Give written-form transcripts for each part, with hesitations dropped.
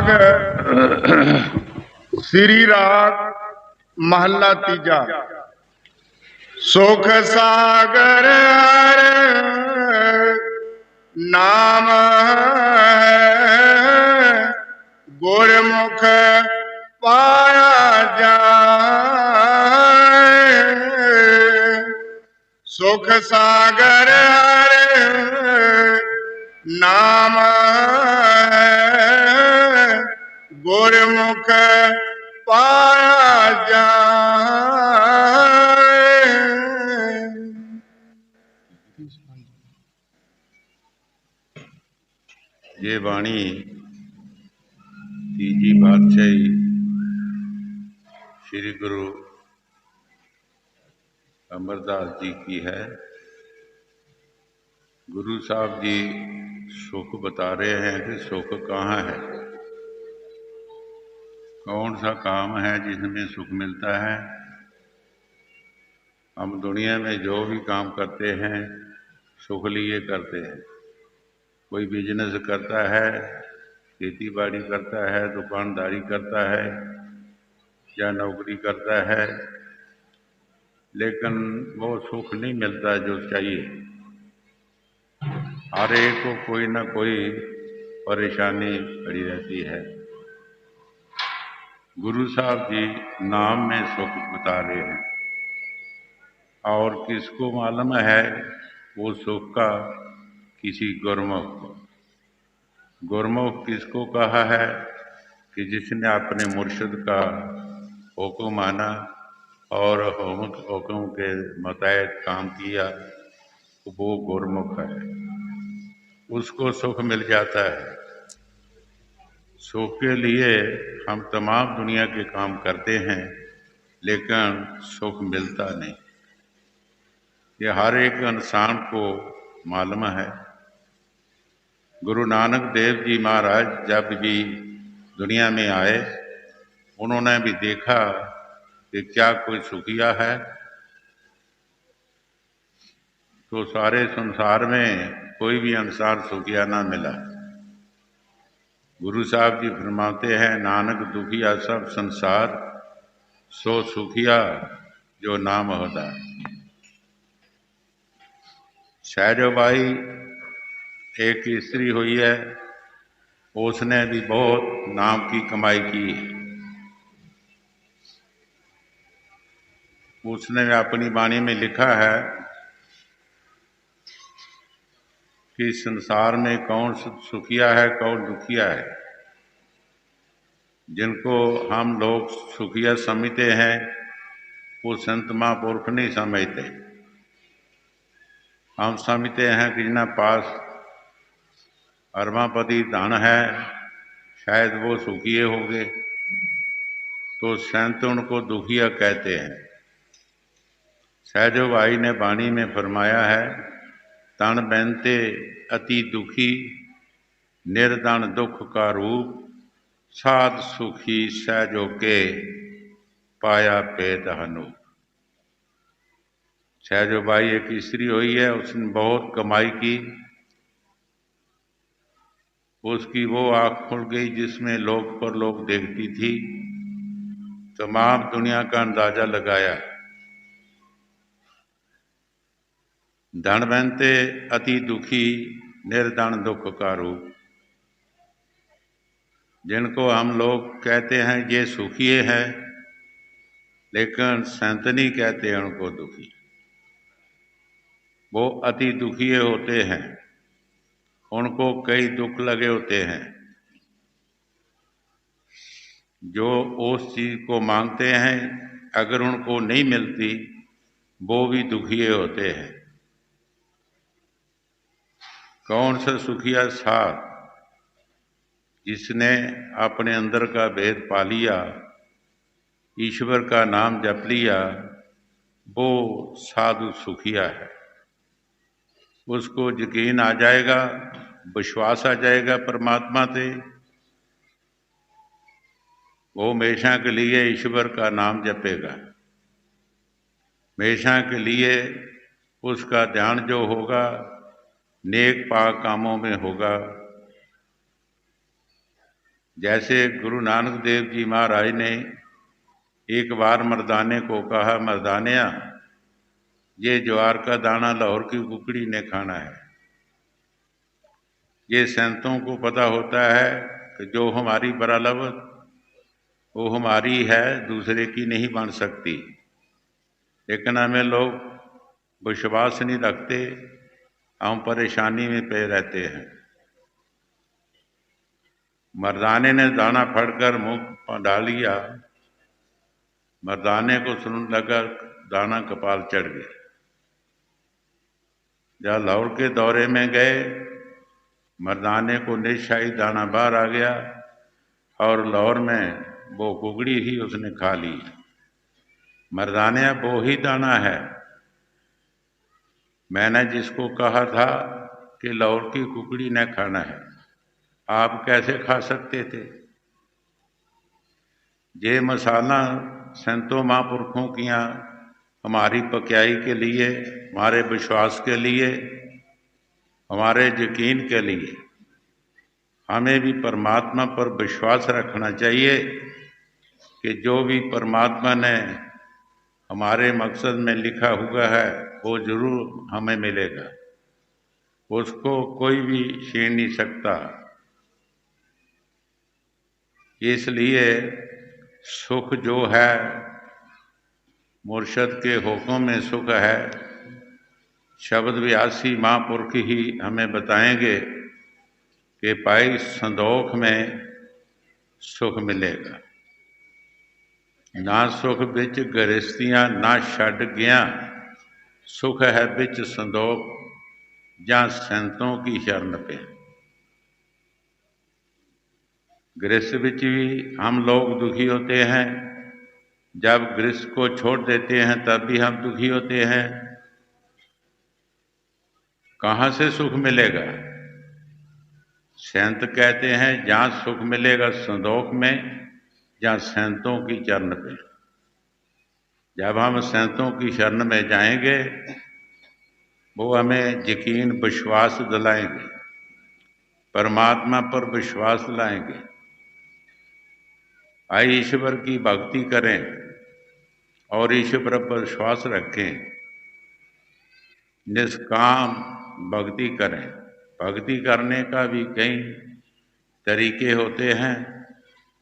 राग श्री राग महला तीजा। सुख सागर नाम है, गुरमुख पाया जाए। सुख सागर नाम है, गुरमुख पाया जाए। ये बाणी तीजी पातशाही श्री गुरु अमरदास जी की है। गुरु साहब जी सुख बता रहे हैं कि सुख कहाँ है, कौन सा काम है जिसमें सुख मिलता है। हम दुनिया में जो भी काम करते हैं सुख लिए करते हैं। कोई बिजनेस करता है, खेती बाड़ी करता है, दुकानदारी करता है या नौकरी करता है, लेकिन वो सुख नहीं मिलता जो चाहिए। हर एक को कोई ना कोई परेशानी पड़ी रहती है। गुरु साहब जी नाम में सुख बता रहे हैं, और किसको मालूम है वो सुख का? किसी गुरमुख को। गुरमुख किसको कहा है? कि जिसने अपने मुर्शिद का हुक्म माना और हुक्म के मुताबिक काम किया, वो गुरमुख है, उसको सुख मिल जाता है। सुख के लिए हम तमाम दुनिया के काम करते हैं, लेकिन सुख मिलता नहीं। ये हर एक इंसान को मालूम है। गुरु नानक देव जी महाराज जब भी दुनिया में आए, उन्होंने भी देखा कि क्या कोई सुखिया है, तो सारे संसार में कोई भी इंसान सुखिया ना मिला। गुरु साहब जी फरमाते हैं, नानक दुखिया सब संसार, सो सुखिया जो नाम होता। सहजोबाई एक स्त्री हुई है, उसने भी बहुत नाम की कमाई की। उसने अपनी वाणी में लिखा है कि संसार में कौन सुखिया है, कौन दुखिया है। जिनको हम लोग सुखिया समझते हैं वो संत महापुरुष नहीं समझते। हम समझते हैं कि जिन्हें पास अरबापति धन है, शायद वो सुखिए होंगे, तो संत उनको दुखिया कहते हैं। सहजो भाई ने वाणी में फरमाया है, तन बैंते अति दुखी, निर्धन दुख का रूप, साध सुखी सहजो के, पाया पेद हनु। सहजो भाई एक स्त्री हुई है, उसने बहुत कमाई की। उसकी वो आँख खुल गई जिसमें लोग पर लोग देखती थी। तमाम दुनिया का अंदाजा लगाया। धनवंते अति दुखी, निर्धन दुख का रूप। जिनको हम लोग कहते हैं ये सुखिए हैं, लेकिन संत नहीं कहते उनको दुखी। वो अति दुखिए होते हैं, उनको कई दुख लगे होते हैं। जो उस चीज़ को मांगते हैं, अगर उनको नहीं मिलती, वो भी दुखिए होते हैं। कौन सा सुखिया साध? जिसने अपने अंदर का भेद पा लिया, ईश्वर का नाम जप लिया, वो साधु सुखिया है। उसको यकीन आ जाएगा, विश्वास आ जाएगा परमात्मा से। वो हमेशा के लिए ईश्वर का नाम जपेगा। हमेशा के लिए उसका ध्यान जो होगा नेक पाक कामों में होगा। जैसे गुरु नानक देव जी महाराज ने एक बार मर्दाने को कहा, मर्दानिया ये ज्वार का दाना लाहौर की कुकड़ी ने खाना है। ये संतों को पता होता है कि जो हमारी बरालवत वो हमारी है, दूसरे की नहीं बन सकती, लेकिन हमें लोग विश्वास नहीं रखते, हम परेशानी में पे रहते हैं। मर्दाने ने दाना फड़कर मुंह पर डाल लिया। मर्दाने को सुनने लगा, दाना कपाल चढ़ गया। जब लाहौर के दौरे में गए, मर्दाने को निशाई दाना बाहर आ गया और लाहौर में वो कुकड़ी ही उसने खा ली। मर्दाने वो ही दाना है, मैंने जिसको कहा था कि लाहौर की कुकड़ी ने खाना है, आप कैसे खा सकते थे? ये मसाला संतों महापुरखों की हमारी पक्याई के लिए, हमारे विश्वास के लिए, हमारे यकीन के लिए। हमें भी परमात्मा पर विश्वास रखना चाहिए कि जो भी परमात्मा ने हमारे मकसद में लिखा हुआ है वो जरूर हमें मिलेगा, उसको कोई भी छीन नहीं सकता। इसलिए सुख जो है मुर्शद के हुक्म में सुख है। शब्द व्यासी महापुरख ही हमें बताएंगे कि भाई संदोख में सुख मिलेगा। ना सुख बिच गृहस्थियां ना छड़ गया, सुख है बिच संदोख जहाँ संतों की शरण पे। गृहस्थ बिच भी हम लोग दुखी होते हैं, जब गृहस्थ को छोड़ देते हैं तब भी हम दुखी होते हैं। कहाँ से सुख मिलेगा? संत कहते हैं जहाँ सुख मिलेगा संदोख में, जहाँ संतों की चरण पे। जब हम संतों की शरण में जाएंगे वो हमें यकीन विश्वास दिलाएंगे, परमात्मा पर विश्वास लाएंगे। आइए ईश्वर की भक्ति करें और ईश्वर पर विश्वास रखें, निष्काम भक्ति करें। भक्ति करने का भी कई तरीके होते हैं।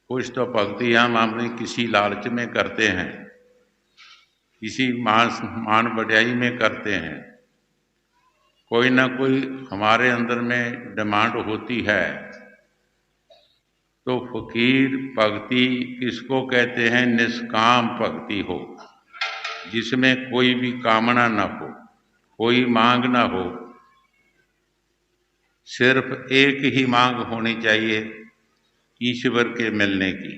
कुछ तो भक्ति हम अपने किसी लालच में करते हैं, किसी मान बढ़ाई में करते हैं, कोई ना कोई हमारे अंदर में डिमांड होती है। तो फकीर भक्ति किसको कहते हैं? निष्काम भक्ति हो, जिसमें कोई भी कामना ना हो, कोई मांग ना हो। सिर्फ एक ही मांग होनी चाहिए, ईश्वर के मिलने की,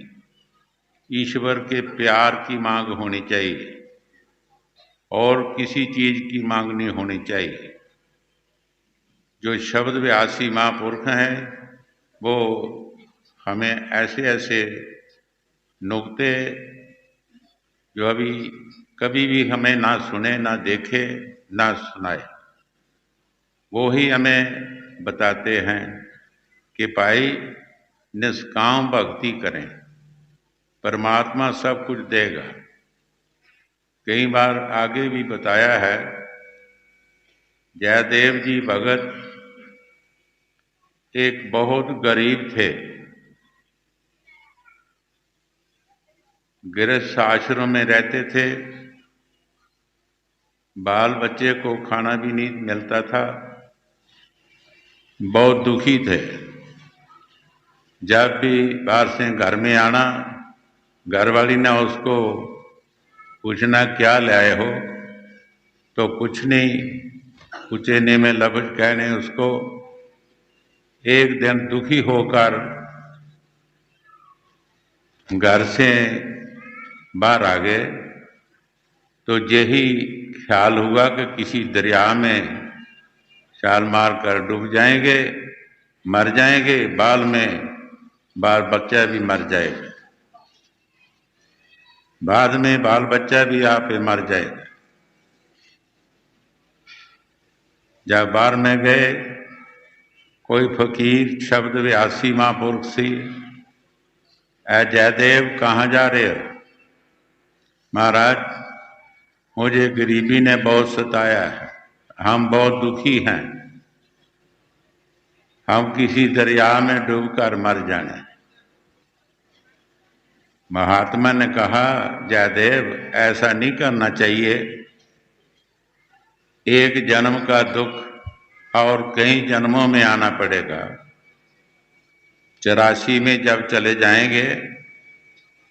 ईश्वर के प्यार की मांग होनी चाहिए, और किसी चीज की मांग नहीं होनी चाहिए। जो शब्द व्यासी महापुरुष हैं वो हमें ऐसे ऐसे नुक्ते जो अभी कभी भी हमें ना सुने, ना देखे, ना सुनाए, वो ही हमें बताते हैं कि भाई निष्काम भक्ति करें, परमात्मा सब कुछ देगा। कई बार आगे भी बताया है, जयदेव जी भगत एक बहुत गरीब थे, गृहस्थ आश्रम में रहते थे, बाल बच्चे को खाना भी नहीं मिलता था, बहुत दुखी थे। जब भी बाहर से घर में आना, घरवाली ने उसको पूछना क्या लाए हो, तो कुछ नहीं, कुचेने में लफ्ज कहने उसको। एक दिन दुखी होकर घर से बाहर आ गए तो यही ख्याल हुआ कि किसी दरिया में छाल मार कर डूब जाएंगे, मर जाएंगे, बाल बच्चा भी मर जाएगा, बाद में बाल बच्चा भी आप मर जाएगा। जब बाहर में गए, कोई फकीर शब्द व्यासी महापुरुष सी ऐ जयदेव कहाँ जा रहे हो? महाराज, मुझे गरीबी ने बहुत सताया है, हम बहुत दुखी हैं, हम किसी दरिया में डूबकर मर जाने। महात्मा ने कहा, जयदेव ऐसा नहीं करना चाहिए, एक जन्म का दुख और कई जन्मों में आना पड़ेगा। 84 में जब चले जाएंगे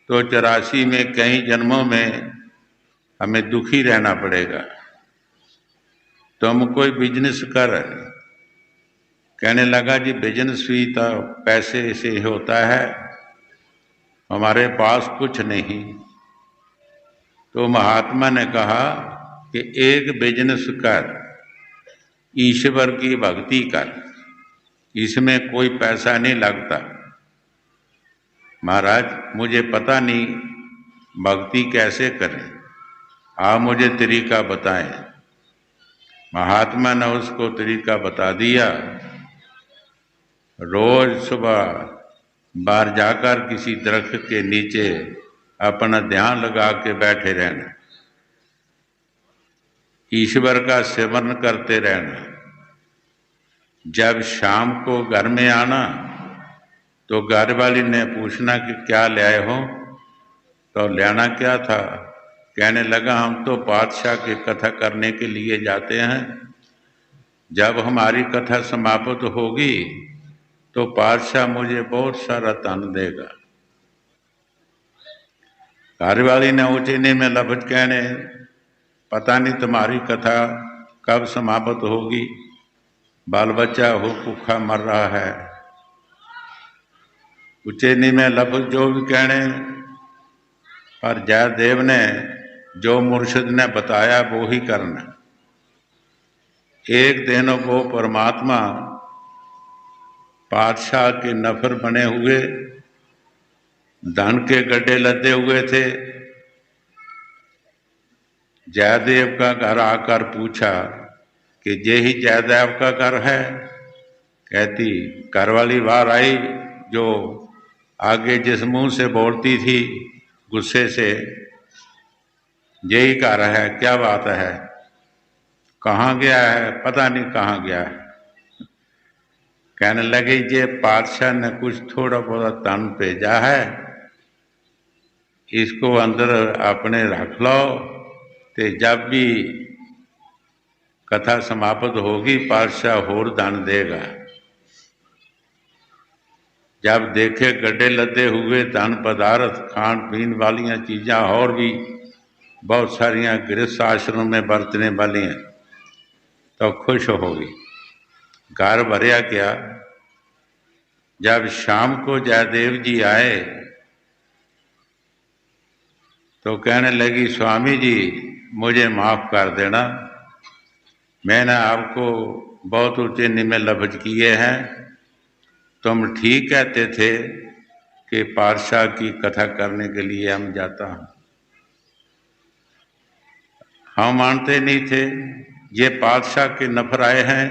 तो 84 में कई जन्मों में हमें दुखी रहना पड़ेगा। तुम कोई बिजनेस कर। कहने लगा, जी बिजनेस भी तो पैसे से होता है, हमारे पास कुछ नहीं। तो महात्मा ने कहा कि एक बिजनेस कर, ईश्वर की भक्ति कर, इसमें कोई पैसा नहीं लगता। महाराज, मुझे पता नहीं भक्ति कैसे करें, आप मुझे तरीका बताएं। महात्मा ने उसको तरीका बता दिया। रोज सुबह बाहर जाकर किसी दरख्त के नीचे अपना ध्यान लगा के बैठे रहना, ईश्वर का सिमरन करते रहना। जब शाम को घर में आना तो घर वाली ने पूछना कि क्या ले आए हो? तो लेना क्या था? कहने लगा, हम तो पातशाह की कथा करने के लिए जाते हैं, जब हमारी कथा समाप्त होगी तो पातशाह मुझे बहुत सारा धन देगा। घर वाली ने ऊंचीने में लफ्ज कहने, पता नहीं तुम्हारी कथा कब समाप्त होगी, बाल बच्चा हो भूखा मर रहा है। उच्चैनी में लफ्ज जो भी कहने, पर जयदेव ने जो मुर्शिद ने बताया वो ही करना। एक दिन वो परमात्मा पातशाह के नफर बने हुए, धन के गड्ढे लदे हुए थे। जयदेव का घर आकर पूछा कि ये ही जयदेव का घर है? कहती, घर वाली बाहर आई जो आगे जिस मुंह से बोलती थी गुस्से से, यही घर है, क्या बात है? कहाँ गया है? पता नहीं कहाँ गया है। कहने लगे, ये पातशाह ने कुछ थोड़ा बहुत धन भेजा है, इसको अंदर अपने रख लो, ते जब भी कथा समाप्त होगी पातशाह और धन देगा। जब देखे गड्ढे लदे हुए धन पदार्थ, खान पीन वाली चीज़ां और भी बहुत सारियां गृहस्थ आश्रम में बरतने वाली हैं, तो खुश होगी। घर भरया क्या। जब शाम को जयदेव जी आए तो कहने लगी, स्वामी जी मुझे माफ़ कर देना, मैंने आपको बहुत ऊंचे में लफ्ज किए हैं, तुम ठीक कहते थे कि पातशाह की कथा करने के लिए हम जाता हूँ, हम मानते नहीं थे। ये पातशाह के नफर आए हैं,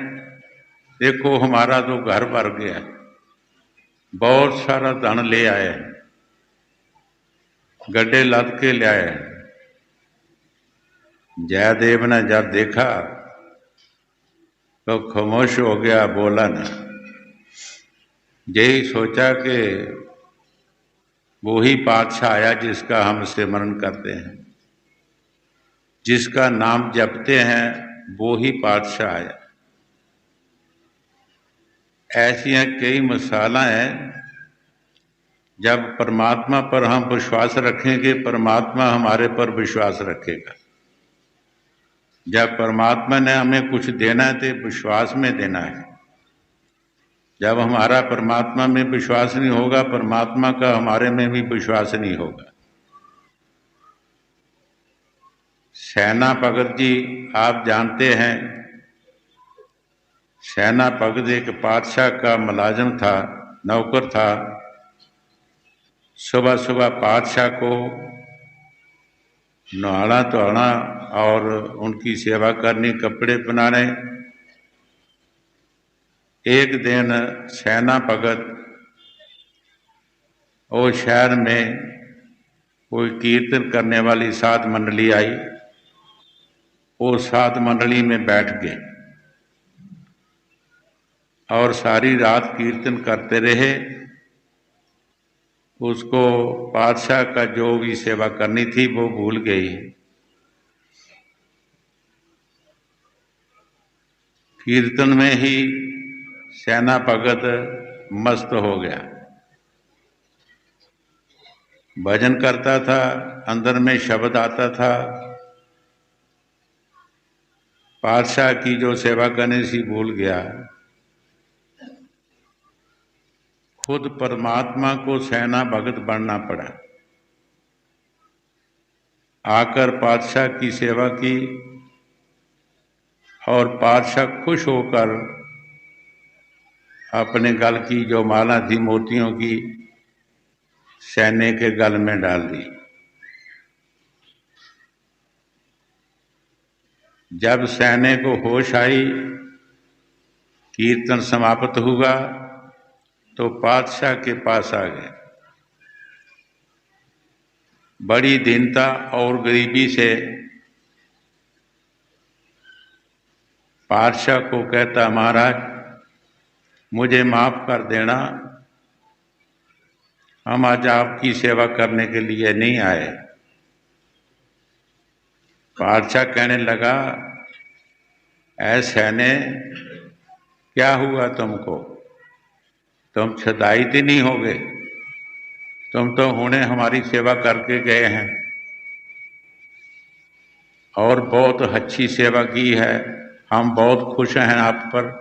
देखो हमारा तो घर भर गया, बहुत सारा धन ले आए हैं, गड्ढे लद के ले आए। जयदेव ने जब देखा तो खामोश हो गया, बोला न। यही सोचा कि वो ही पातशाह आया जिसका हम सिमरन करते हैं, जिसका नाम जपते हैं, वो ही पातशाह आया। ऐसी कई मिसालें हैं। जब परमात्मा पर हम विश्वास रखेंगे, परमात्मा हमारे पर विश्वास रखेगा। जब परमात्मा ने हमें कुछ देना है तो विश्वास में देना है। जब हमारा परमात्मा में विश्वास नहीं होगा, परमात्मा का हमारे में भी विश्वास नहीं होगा। सेना भगत जी आप जानते हैं, सेना भगत एक पातशाह का मुलाजिम था, नौकर था। सुबह सुबह पातशाह को नहाना धोना और उनकी सेवा करनी, कपड़े पहनाने। एक दिन सेना भगत और शहर में कोई कीर्तन करने वाली साध मंडली आई। वो साध मंडली में बैठ गए और सारी रात कीर्तन करते रहे। उसको पातशाह का जो भी सेवा करनी थी वो भूल गई। कीर्तन में ही सेना भगत मस्त हो गया, भजन करता था, अंदर में शब्द आता था। पातशाह की जो सेवा करने से भूल गया। खुद परमात्मा को सेना भगत बनना पड़ा। आकर पातशाह की सेवा की और पातशाह खुश होकर अपने गल की जो माला थी मोतियों की सैन्य के गल में डाल दी। जब सैन्य को होश आई, कीर्तन समाप्त हुआ तो पातशाह के पास आ गए। बड़ी दीनता और गरीबी से पातशाह को कहता, महाराज मुझे माफ कर देना, हम आज आपकी सेवा करने के लिए नहीं आए। पातशाह कहने लगा, ऐसे ने क्या हुआ तुमको? तुम छदाई नहीं हो गए? तुम तो हुणे हमारी सेवा करके गए हैं और बहुत अच्छी सेवा की है, हम बहुत खुश हैं आप पर।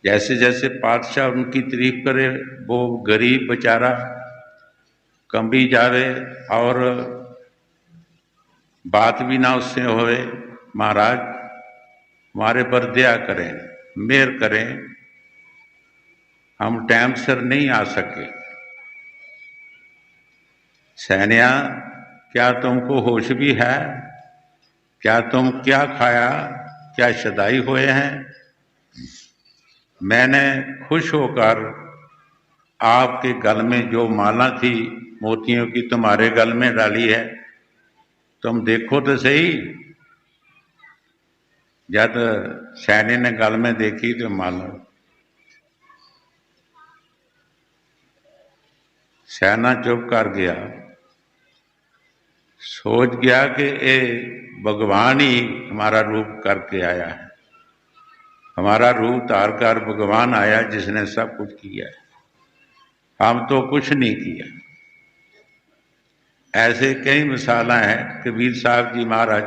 जैसे जैसे पातशाह उनकी तारीफ करे वो गरीब बेचारा कंबी जावे और बात भी ना उससे होए। महाराज हमारे पर दया करें, मेहर करें, हम टाइम से नहीं आ सके। सैनिया क्या तुमको होश भी है? क्या तुम क्या खाया, क्या शदाई हुए हैं? मैंने खुश होकर आपके गल में जो माला थी मोतियों की तुम्हारे गल में डाली है, तुम देखो तो सही। जब सैनी ने गल में देखी तो माला, सैना चुप कर गया, सोच गया कि ये भगवान ही हमारा रूप करके आया है, हमारा रूप धार कर भगवान आया जिसने सब कुछ किया है, हम तो कुछ नहीं किया। ऐसे कई मिसालें हैं। कबीर साहब जी महाराज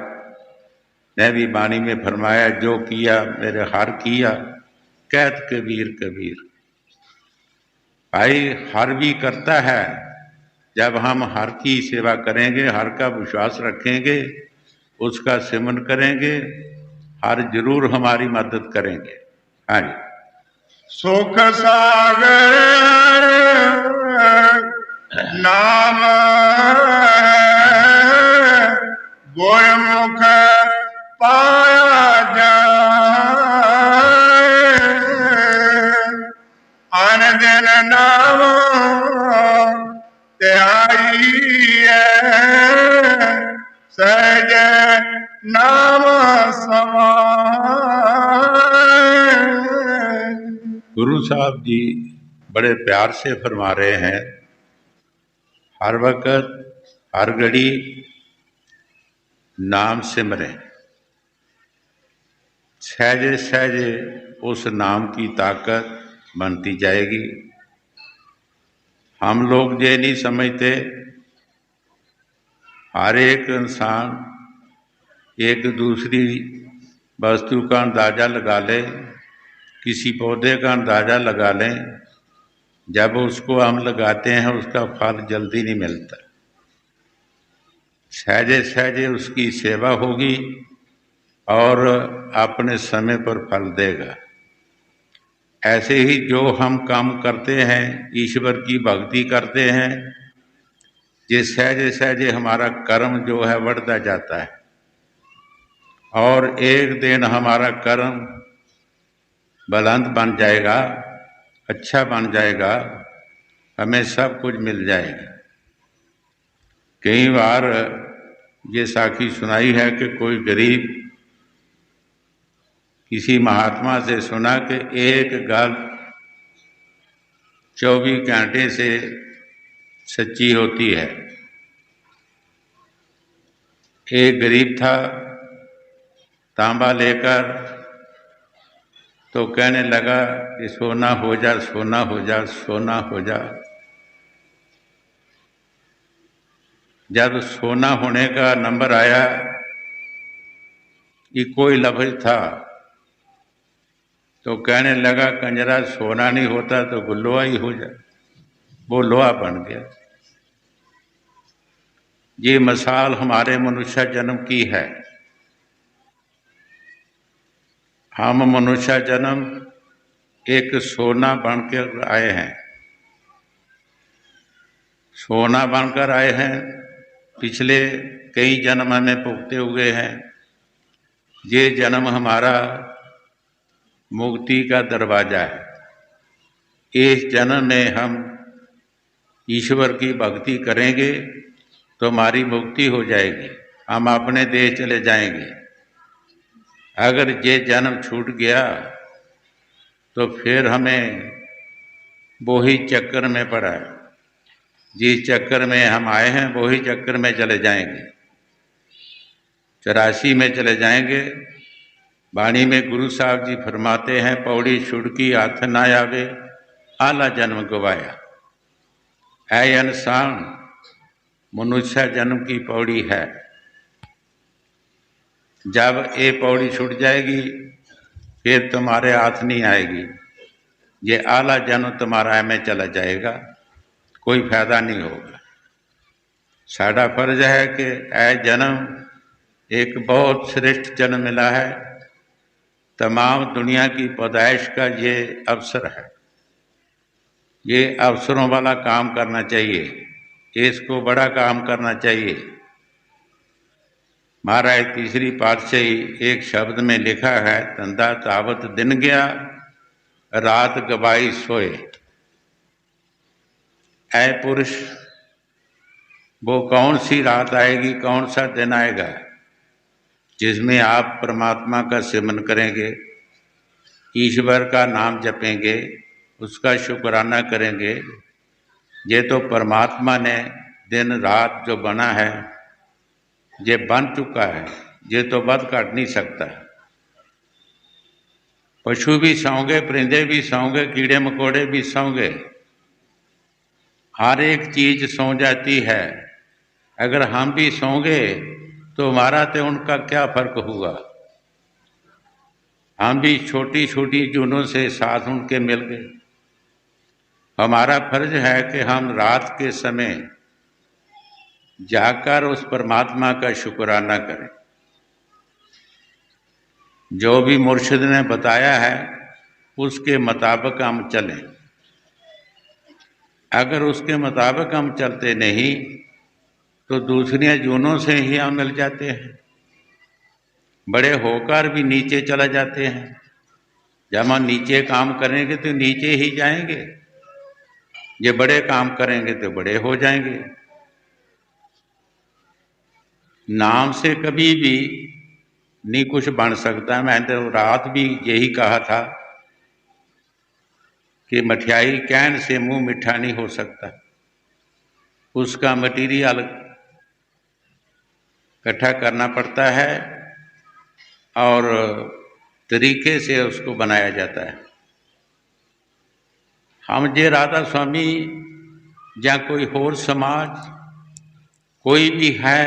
ने भी वाणी में फरमाया, जो किया मेरे हर किया, कहत कबीर कबीर। भाई हर भी करता है। जब हम हर की सेवा करेंगे, हर का विश्वास रखेंगे, उसका सिमरन करेंगे, हर जरूर हमारी मदद करेंगे। हाँ जी। सुख सागर नाम गुरमुख पाया जाए, अन दिन नाम त्याई सहज नाम समाए। गुरु साहब जी बड़े प्यार से फरमा रहे हैं, हर वक्त हर घड़ी नाम सिमरें, सहजे सहजे उस नाम की ताकत बनती जाएगी। हम लोग ये नहीं समझते, हर एक इंसान एक दूसरी वस्तु का अंदाज़ा लगा ले, किसी पौधे का अंदाज़ा लगा लें, जब उसको हम लगाते हैं उसका फल जल्दी नहीं मिलता। सहजे सहजे उसकी सेवा होगी और अपने समय पर फल देगा। ऐसे ही जो हम काम करते हैं, ईश्वर की भक्ति करते हैं, ये सहजे सहजे हमारा कर्म जो है बढ़ता जाता है और एक दिन हमारा कर्म बुलंद बन जाएगा, अच्छा बन जाएगा, हमें सब कुछ मिल जाएगा। कई बार ये साखी सुनाई है कि कोई गरीब किसी महात्मा से सुना कि एक गल 24 घंटे से सच्ची होती है। एक गरीब था, तांबा लेकर तो कहने लगा कि सोना हो जा, सोना हो जा, सोना हो जा। जब सोना होने का नंबर आया, ये कोई लफ्ज था, तो कहने लगा कंजरा सोना नहीं होता तो गुल्लोआ ही हो जाए। वो लोहा बन गया। ये मिसाल हमारे मनुष्य जन्म की है। हम मनुष्य जन्म एक सोना बनकर आए हैं, सोना बनकर आए हैं। पिछले कई जन्म हमें भुगते हुए हैं। ये जन्म हमारा मुक्ति का दरवाजा है। इस जन्म में हम ईश्वर की भक्ति करेंगे तो हमारी मुक्ति हो जाएगी, हम अपने देश चले जाएंगे। अगर ये जन्म छूट गया तो फिर हमें वही चक्कर में पड़ा है। जिस चक्कर में हम आए हैं वही चक्कर में चले जाएंगे, 84 में चले जाएंगे। वाणी में गुरु साहब जी फरमाते हैं, पौड़ी छुड़की हाथ ना आवे, आला जन्म गवाया। ऐ इंसान, मनुष्य जन्म की पौड़ी है। जब ये पौड़ी छूट जाएगी फिर तुम्हारे हाथ नहीं आएगी। ये आला जन्म तुम्हारा में चला जाएगा, कोई फायदा नहीं होगा। साडा फर्ज है कि ऐ जन्म एक बहुत श्रेष्ठ जन्म मिला है। तमाम दुनिया की पैदाइश का ये अवसर है। ये अवसरों वाला काम करना चाहिए, इसको बड़ा काम करना चाहिए। महाराज तीसरी पातशाही एक शब्द में लिखा है, धंधा तावत दिन गया, रात गवाई सोए। ऐ पुरुष, वो कौन सी रात आएगी, कौन सा दिन आएगा जिसमें आप परमात्मा का सिमरन करेंगे, ईश्वर का नाम जपेंगे, उसका शुक्राना करेंगे। ये तो परमात्मा ने दिन रात जो बना है ये बन चुका है, ये तो बद काट नहीं सकता। पशु भी सौंगे, परिंदे भी सौंगे, कीड़े मकोड़े भी सौंगे, हर एक चीज सौ जाती है। अगर हम भी सौंगे तो हमारा तो उनका क्या फर्क हुआ। हम भी छोटी छोटी जूनों से साथ उनके मिल गए। हमारा फर्ज है कि हम रात के समय जाकर उस परमात्मा का शुक्राना करें। जो भी मुर्शिद ने बताया है उसके मुताबिक हम चलें। अगर उसके मुताबिक हम चलते नहीं तो दूसरी जूनों से ही हम मिल जाते हैं, बड़े होकर भी नीचे चला जाते हैं। जब हम नीचे काम करेंगे तो नीचे ही जाएंगे, ये बड़े काम करेंगे तो बड़े हो जाएंगे। नाम से कभी भी नहीं कुछ बन सकता। मैंने तो रात भी यही कहा था कि मठियाई कहन से मुंह मीठा नहीं हो सकता। उसका मटीरियल इकट्ठा करना पड़ता है और तरीके से उसको बनाया जाता है। हम जे राधा स्वामी या कोई होर समाज कोई भी है,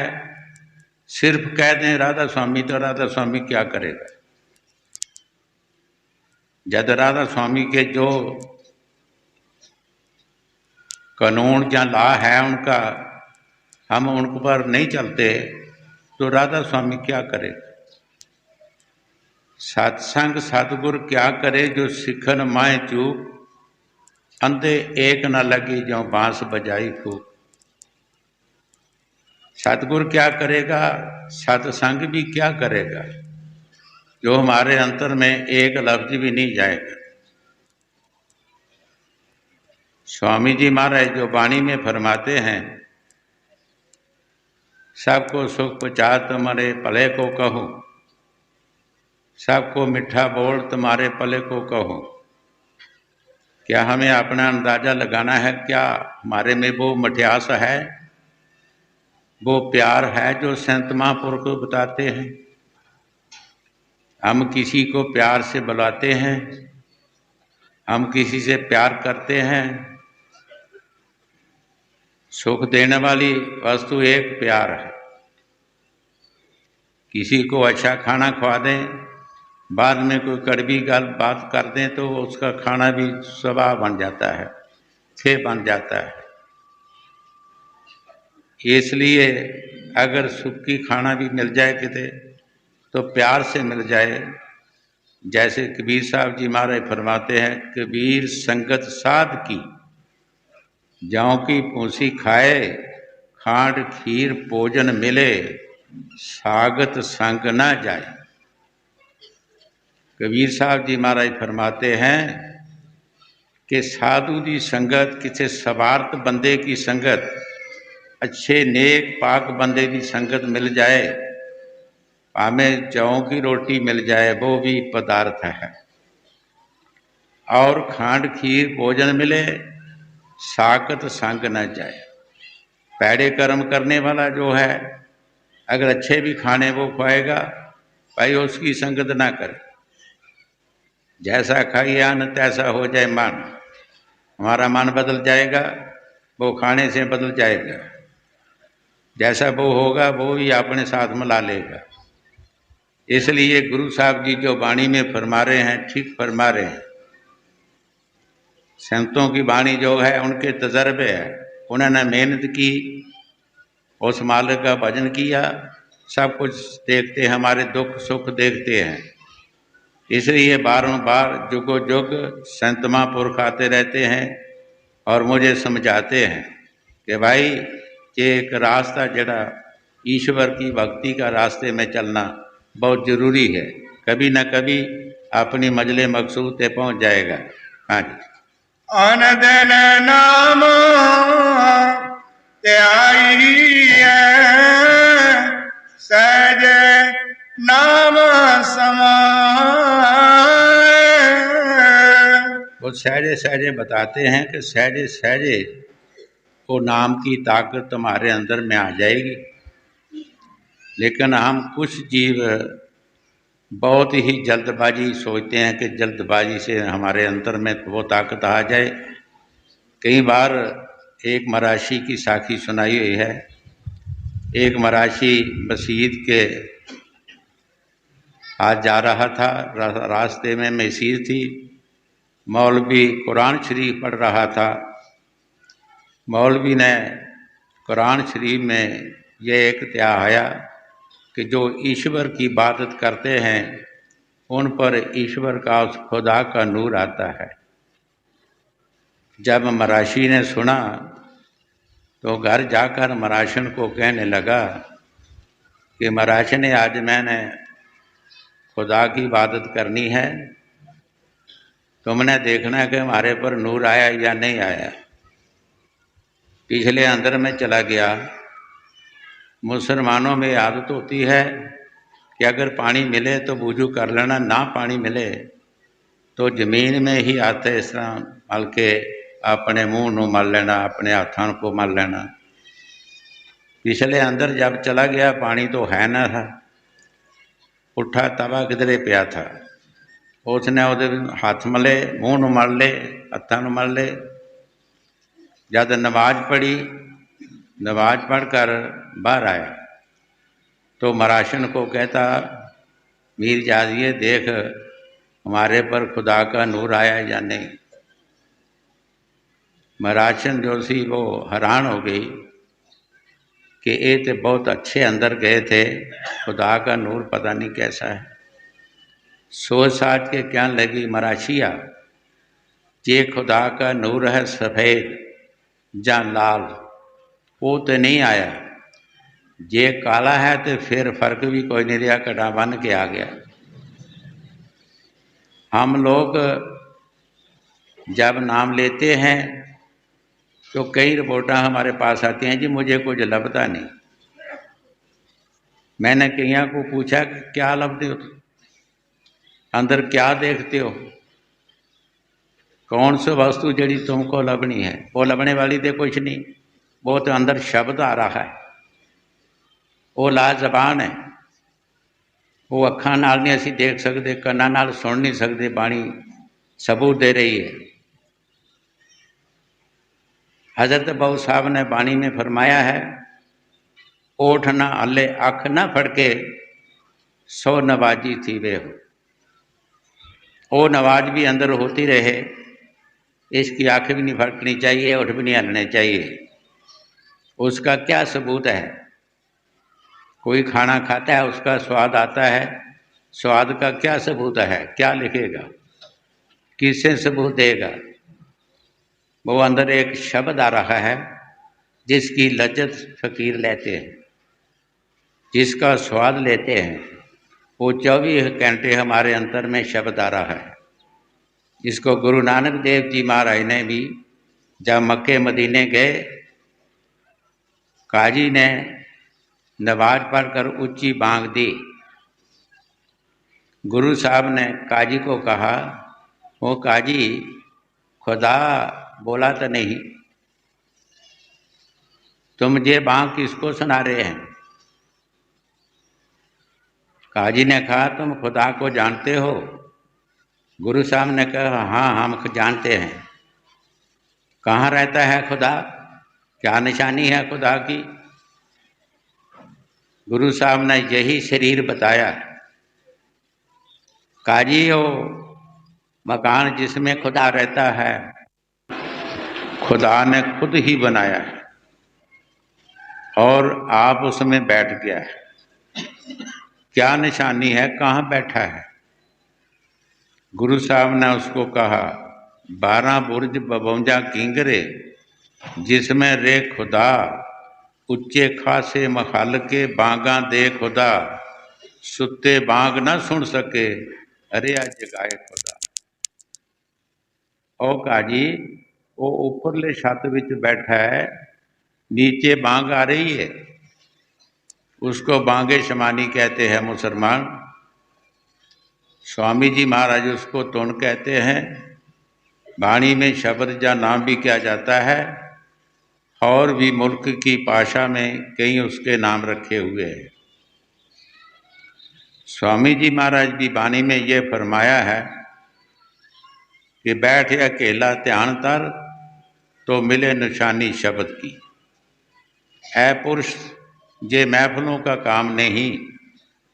सिर्फ कह दें राधा स्वामी तो राधा स्वामी क्या करेगा। जब राधा स्वामी के जो कानून या लॉ है उनका हम उन पर नहीं चलते तो राधा स्वामी क्या करेगा। सत्संग सतगुर क्या करे, जो सिखन माए चूक, अंधे एक न लगी जो बांस बजाई फूक। सतगुर क्या करेगा, सत्संग भी क्या करेगा, जो हमारे अंतर में एक लफ्ज भी नहीं जाएगा। स्वामी जी महाराज जो वाणी में फरमाते हैं, सबको सुख पहुँचा तुम्हारे भले को कहो, सबको मीठा बोल तुम्हारे भले को कहो। क्या हमें अपना अंदाजा लगाना है? क्या हमारे में वो मठियास है, वो प्यार है जो संत महापुरुष को बताते हैं? हम किसी को प्यार से बुलाते हैं, हम किसी से प्यार करते हैं। सुख देने वाली वस्तु एक प्यार है। किसी को अच्छा खाना खवा दें, बाद में कोई कड़वी बात कर दें तो उसका खाना भी स्वभाव बन जाता है, थे बन जाता है। इसलिए अगर सुख की खाना भी मिल जाए किते तो प्यार से मिल जाए। जैसे कबीर साहब जी महाराज फरमाते हैं, कबीर संगत साध की, जौ की पूंसी खाए, खांड खीर भोजन मिले, सागत संग ना जाए। कबीर साहब जी महाराज फरमाते हैं कि साधु की संगत, किसी स्वार्थ बंदे की संगत, अच्छे नेक पाक बंदे की संगत मिल जाए, हमें जौ की रोटी मिल जाए, वो भी पदार्थ है। और खांड खीर भोजन मिले, साकत संग न जाए। पैड़े कर्म करने वाला जो है, अगर अच्छे भी खाने वो खाएगा, भाई उसकी संगत ना करे। जैसा खाइए अन्न तैसा हो जाए मन, हमारा मन बदल जाएगा, वो खाने से बदल जाएगा। जैसा वो होगा वो ही अपने साथ मिला लेगा। इसलिए गुरु साहब जी जो वाणी में फरमा रहे हैं, ठीक फरमा रहे हैं। संतों की वाणी जो है उनके तजर्बे है, उन्होंने मेहनत की, उस मालिक का भजन किया, सब कुछ देखते, हमारे दुख सुख देखते हैं। इसलिए बारंबार जुगो जुग संत महापुरुष आते रहते हैं और मुझे समझाते हैं कि भाई ये एक रास्ता जड़ा ईश्वर की भक्ति का रास्ते में चलना बहुत जरूरी है। कभी न कभी अपनी मंजिल मकसूद पे पहुंच जाएगा। हाँ जी। अन दिन नाम त्याई है, सहज नाम समाए। वो सहजे सहजे बताते हैं कि सहजे सहजे वो नाम की ताकत तुम्हारे अंदर में आ जाएगी। लेकिन हम कुछ जीव बहुत ही जल्दबाजी सोचते हैं कि जल्दबाजी से हमारे अंदर में वो ताकत आ जाए। कई बार एक मराशी की साखी सुनाई हुई है। एक मराशी मस्जिद के आज जा रहा था, रास्ते में मस्जिद थी, मौलवी कुरान शरीफ पढ़ रहा था। मौलवी ने कुरान शरीफ में यह एक त्या आया कि जो ईश्वर की इबादत करते हैं उन पर ईश्वर का, उस खुदा का नूर आता है। जब मराशी ने सुना तो घर जाकर मराशन को कहने लगा कि मराशन, आज मैंने खुदा की इबादत करनी है, तुमने देखना है कि हमारे पर नूर आया या नहीं आया। पिछले अंदर में चला गया। मुसलमानों में आदत होती है कि अगर पानी मिले तो वुजू कर लेना, ना पानी मिले तो ज़मीन में ही आते इस तरह मल के अपने मुँह नू मल लेना, अपने हाथों को मल लेना। पिछले अंदर जब चला गया, पानी तो है ना था, पुट्ठा तवा किधरे पिया था। उसने वो हाथ मले, मुँह नू मल ले, हथों मल ले। जब नमाज पढ़ी, नमाज पढ़कर बाहर आया तो मराशन को कहता, मीर जादिए देख हमारे पर खुदा का नूर आया या नहीं। मराशन जो सी वो हैरान हो गई कि ये तो बहुत अच्छे अंदर गए थे, खुदा का नूर पता नहीं कैसा है। सोच साच के क्या लगी, मराशिया जे खुदा का नूर है सफ़ेद या लाल, वो तो नहीं आया। जे काला है तो फिर फर्क भी कोई नहीं रहा, कड़ा बन के आ गया। हम लोग जब नाम लेते हैं तो कई रिपोर्टां हमारे पास आती हैं, जी मुझे कुछ लभदा नहीं। मैंने कईयां को पूछा कि क्या लभदे हो, अंदर क्या देखते हो, कौन सी वस्तु जड़ी तुमको लभनी है? वो लभने वाली तो कुछ नहीं, वो तो अंदर शब्द आ रहा है, वो लाजबान है, वो अखां नाल नहीं असीं देख सकते, कन्नां नाल सुन नहीं सकते, बाणी सबूत दे रही है। हजरत बाबू साहब ने बाणी में फरमाया है, ओठ ना हले अख ना फड़के, सौ नवाजी थी वे हो। वो नवाज भी अंदर होती रहे, इसकी आँख भी नहीं फड़कनी चाहिए, ओठ भी नहीं हलने चाहिए। उसका क्या सबूत है? कोई खाना खाता है, उसका स्वाद आता है, स्वाद का क्या सबूत है? क्या लिखेगा, किससे सबूत देगा? वो अंदर एक शब्द आ रहा है जिसकी लज्जत फकीर लेते हैं, जिसका स्वाद लेते हैं। वो 24 घंटे हमारे अंतर में शब्द आ रहा है, जिसको गुरु नानक देव जी महाराज ने भी जब मक्के मदीने गए, काजी ने नमाज पढ़कर ऊंची बांग दी। गुरु साहब ने काजी को कहा, वो काजी खुदा बोला तो नहीं, तुम ये बांग किसको सुना रहे हैं? काजी ने कहा, तुम खुदा को जानते हो? गुरु साहब ने कहा, हाँ हम जानते हैं। कहाँ रहता है खुदा, क्या निशानी है खुदा की? गुरु साहब ने यही शरीर बताया। काजी हो मकान जिसमें खुदा रहता है, खुदा ने खुद ही बनाया है और आप उसमें बैठ गया है। क्या निशानी है, कहाँ बैठा है? गुरु साहब ने उसको कहा, 12 बुर्ज 52 किंगरे, जिसमें रे खुदा, उच्चे खासे मखल के बांगा दे खुदा, सुते बांग ना सुन सके, अरे आज जगाए खुदा। ओ काजी, वो ऊपरले छत विच बैठा है, नीचे बांग आ रही है, उसको बांगे शमानी कहते हैं मुसलमान। स्वामी जी महाराज उसको तुन कहते हैं। वाणी में शब्द या नाम भी किया जाता है, और भी मुल्क की भाषा में कई उसके नाम रखे हुए हैं। स्वामी जी महाराज की वाणी में ये फरमाया है कि बैठ अकेला ध्यान तर, तो मिले निशानी शब्द की। ऐ पुरुष, ये महफिलों का काम नहीं,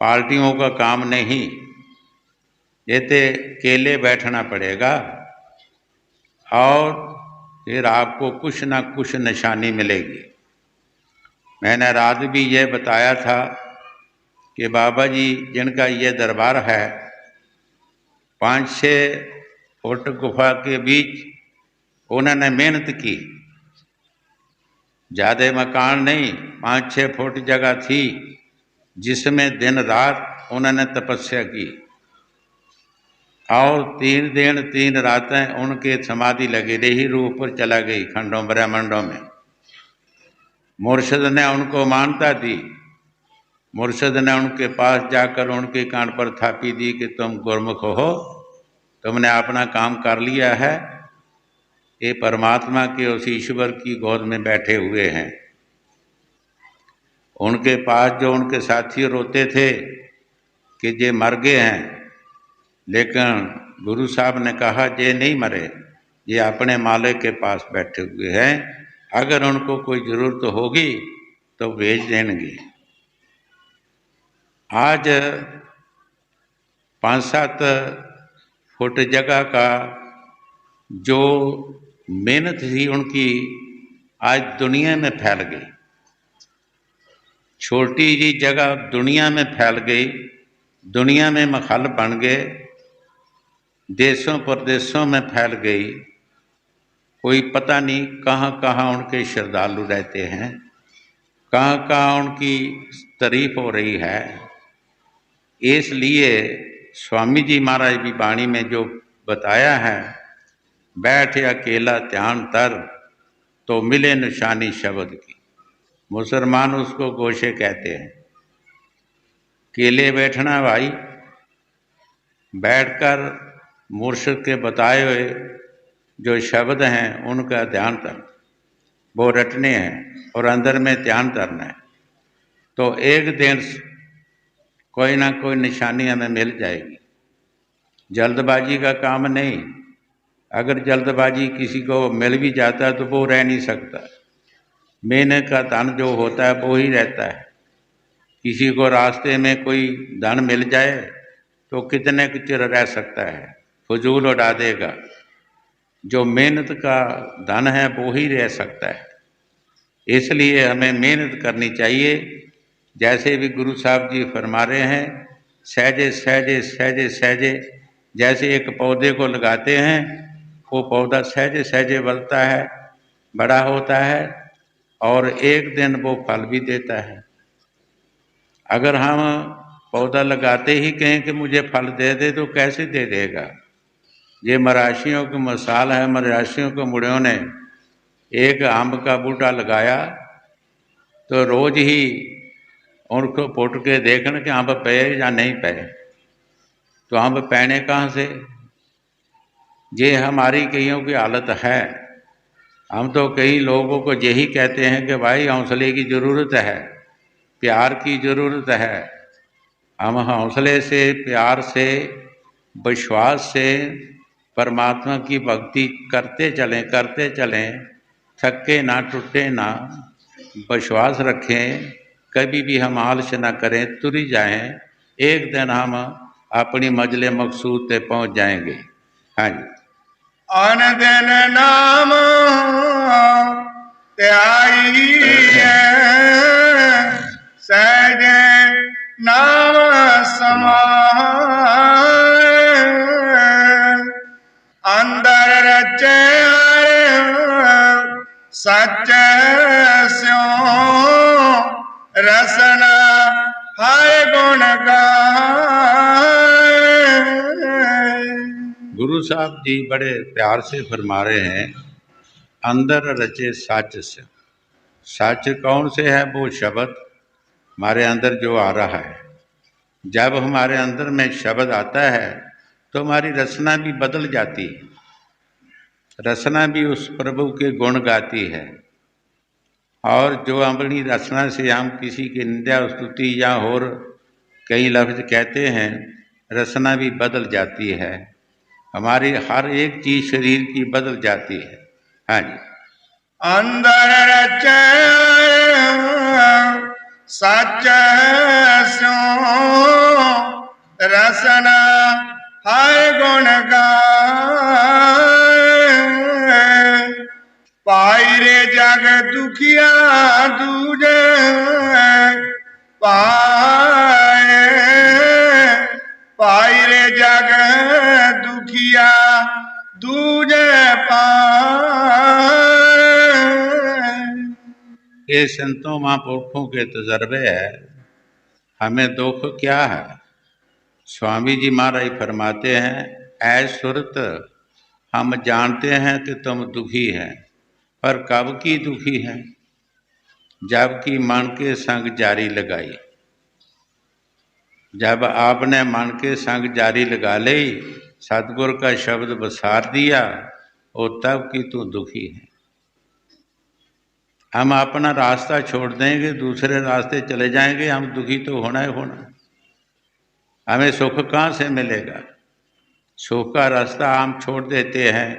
पार्टियों का काम नहीं, ये तो अकेले बैठना पड़ेगा और फिर आपको कुछ ना कुछ निशानी मिलेगी। मैंने रात भी ये बताया था कि बाबा जी जिनका ये दरबार है, 5-6 फुट गुफा के बीच उन्होंने मेहनत की। ज़्यादा मकान नहीं, 5-6 फुट जगह थी, जिसमें दिन रात उन्होंने तपस्या की और 3 दिन 3 रातें उनके समाधि लगी रही, रूह पर चला गई खंडों ब्रह्मांडों में। मुर्शद ने उनको मानता दी, मुर्शद ने उनके पास जाकर उनके कान पर थापी दी कि तुम गुरमुख हो, तुमने अपना काम कर लिया है, ये परमात्मा के उस ईश्वर की गोद में बैठे हुए हैं। उनके पास जो उनके साथी रोते थे कि ये मर गए हैं, लेकिन गुरु साहब ने कहा ये नहीं मरे, ये अपने मालिक के पास बैठे हुए हैं, अगर उनको कोई ज़रूरत होगी तो भेज देंगे। आज 5-7 फुट जगह का जो मेहनत थी उनकी, आज दुनिया में फैल गई। छोटी जी जगह दुनिया में फैल गई, दुनिया में मखल बन गए, देशों प्रदेशों में फैल गई। कोई पता नहीं कहाँ कहाँ उनके श्रद्धालु रहते हैं, कहाँ कहाँ उनकी तारीफ हो रही है। इसलिए स्वामी जी महाराज की वाणी में जो बताया है, बैठ अकेला ध्यान तर, तो मिले निशानी शब्द की। मुसलमान उसको गोशे कहते हैं। केले बैठना भाई, बैठकर मुर्शिद के बताए हुए जो शब्द हैं उनका ध्यान करना, वो रटने हैं और अंदर में ध्यान करना है, तो एक दिन कोई ना कोई निशानी हमें मिल जाएगी। जल्दबाजी का काम नहीं। अगर जल्दबाजी किसी को मिल भी जाता है तो वो रह नहीं सकता। मेहनत का धन जो होता है वो ही रहता है। किसी को रास्ते में कोई धन मिल जाए तो कितने चिर रह सकता है, फजूल उड़ा देगा। जो मेहनत का धन है वो ही रह सकता है। इसलिए हमें मेहनत करनी चाहिए। जैसे भी गुरु साहब जी फरमा रहे हैं, सहजे सहजे सहजे सहजे, जैसे एक पौधे को लगाते हैं, वो पौधा सहजे सहजे बढ़ता है, बड़ा होता है और एक दिन वो फल भी देता है। अगर हम पौधा लगाते ही कहें कि मुझे फल दे दे, तो कैसे दे देगा। ये मराशियों की मिसाल है। मराशियों के मुड़ियों ने एक अम्ब का बूटा लगाया तो रोज ही उनको पुट के देखने कि अम्ब पे या नहीं पे, तो अम्ब पैने कहाँ से। ये हमारी कईयों की हालत है। हम तो कई लोगों को यही कहते हैं कि भाई हौसले की ज़रूरत है, प्यार की ज़रूरत है। हम हौसले से, प्यार से, विश्वास से परमात्मा की भक्ति करते चलें, थके ना, टूटे ना, विश्वास रखें, कभी भी हम आलस ना करें, तुरी जाएं। एक दिन हम अपनी मंजिल मकसूद पे पहुंच जाएंगे। हाँ जी। अन दिन नाम त्याइए, सहजे नाम समाए, अंदर रचे सच स्यो, रसना हर गुण गाए। गुरु साहब जी बड़े प्यार से फरमा रहे हैं, अंदर रचे सच से। सच कौन से है? वो शब्द हमारे अंदर जो आ रहा है। जब हमारे अंदर में शब्द आता है तो हमारी रचना भी बदल जाती है। रचना भी उस प्रभु के गुण गाती है। और जो अपनी रचना से हम किसी की निंदा, स्तुति या और कई लफ्ज कहते हैं, रचना भी बदल जाती है। हमारी हर एक चीज शरीर की बदल जाती है। हाँ जी। अंदर रचे सच स्यो, रसना हर गुण गाए। पाई रे जग दुखिया दूजे पाए, पाई रे जग दुखिया दूजे पाए। ये संतों महापुरुषों के तजर्बे है। हमें दुख क्या है? स्वामी जी महाराज फरमाते हैं, ऐ सुरत, हम जानते हैं कि तुम दुखी हैं, पर कब की दुखी हैं? जबकि मन के संग जारी लगाई। जब आपने मन के संग जारी लगा ली, सतगुर का शब्द बसार दिया, और तब की तू दुखी है। हम अपना रास्ता छोड़ देंगे, दूसरे रास्ते चले जाएंगे, हम दुखी तो होना ही होना। हमें सुख कहाँ से मिलेगा? सुख का रास्ता हम छोड़ देते हैं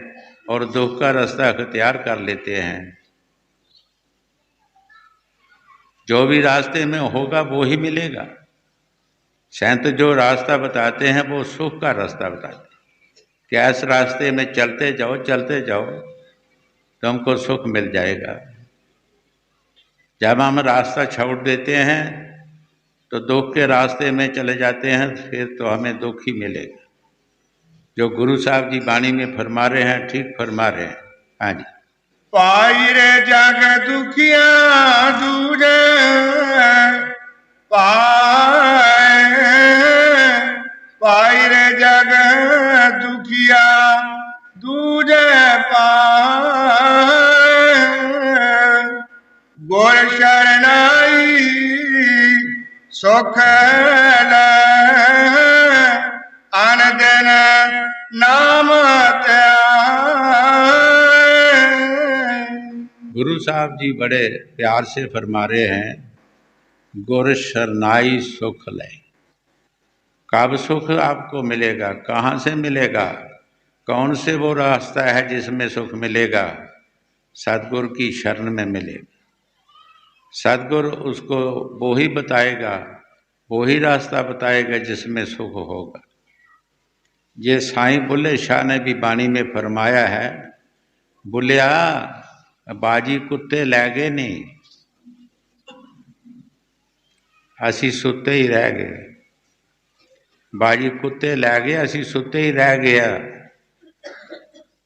और दुख का रास्ता अख्तियार कर लेते हैं। जो भी रास्ते में होगा वो ही मिलेगा। संत जो रास्ता बताते हैं वो सुख का रास्ता बताते हैं कि इस रास्ते में चलते जाओ, तुमको सुख मिल जाएगा। जब हम रास्ता छोड़ देते हैं तो दुख के रास्ते में चले जाते हैं, फिर तो हमें दुख ही मिलेगा। जो गुरु साहब जी वाणी में फरमा रहे हैं, ठीक फरमा रहे हैं। हाँ जी। पाई रे जग दुखिया दूजे पाए, पाई रे जग दुखिया दूजे पाए। ਗੁਰ ਸ਼ਰਨਾਈ ਸੁਖ ਲੈ ਅਨ ਦਿਨ ਨਾਮ ਧਿਆਏ। गुरु साहब जी बड़े प्यार से फरमा रहे हैं, गुर शरनाई सुख ले। कब सुख आपको मिलेगा, कहाँ से मिलेगा, कौन से वो रास्ता है जिसमें सुख मिलेगा? सतगुरु की शरण में मिलेगा। सतगुरु उसको वो ही बताएगा, वो ही रास्ता बताएगा जिसमें सुख होगा। ये साईं बुल्ले शाह ने भी बाणी में फरमाया है, बुलिया बाजी कुत्ते लै गए नहीं, असी सुते ही रह गए। बाजी कुत्ते लै गए, असी सुते ही रह गया।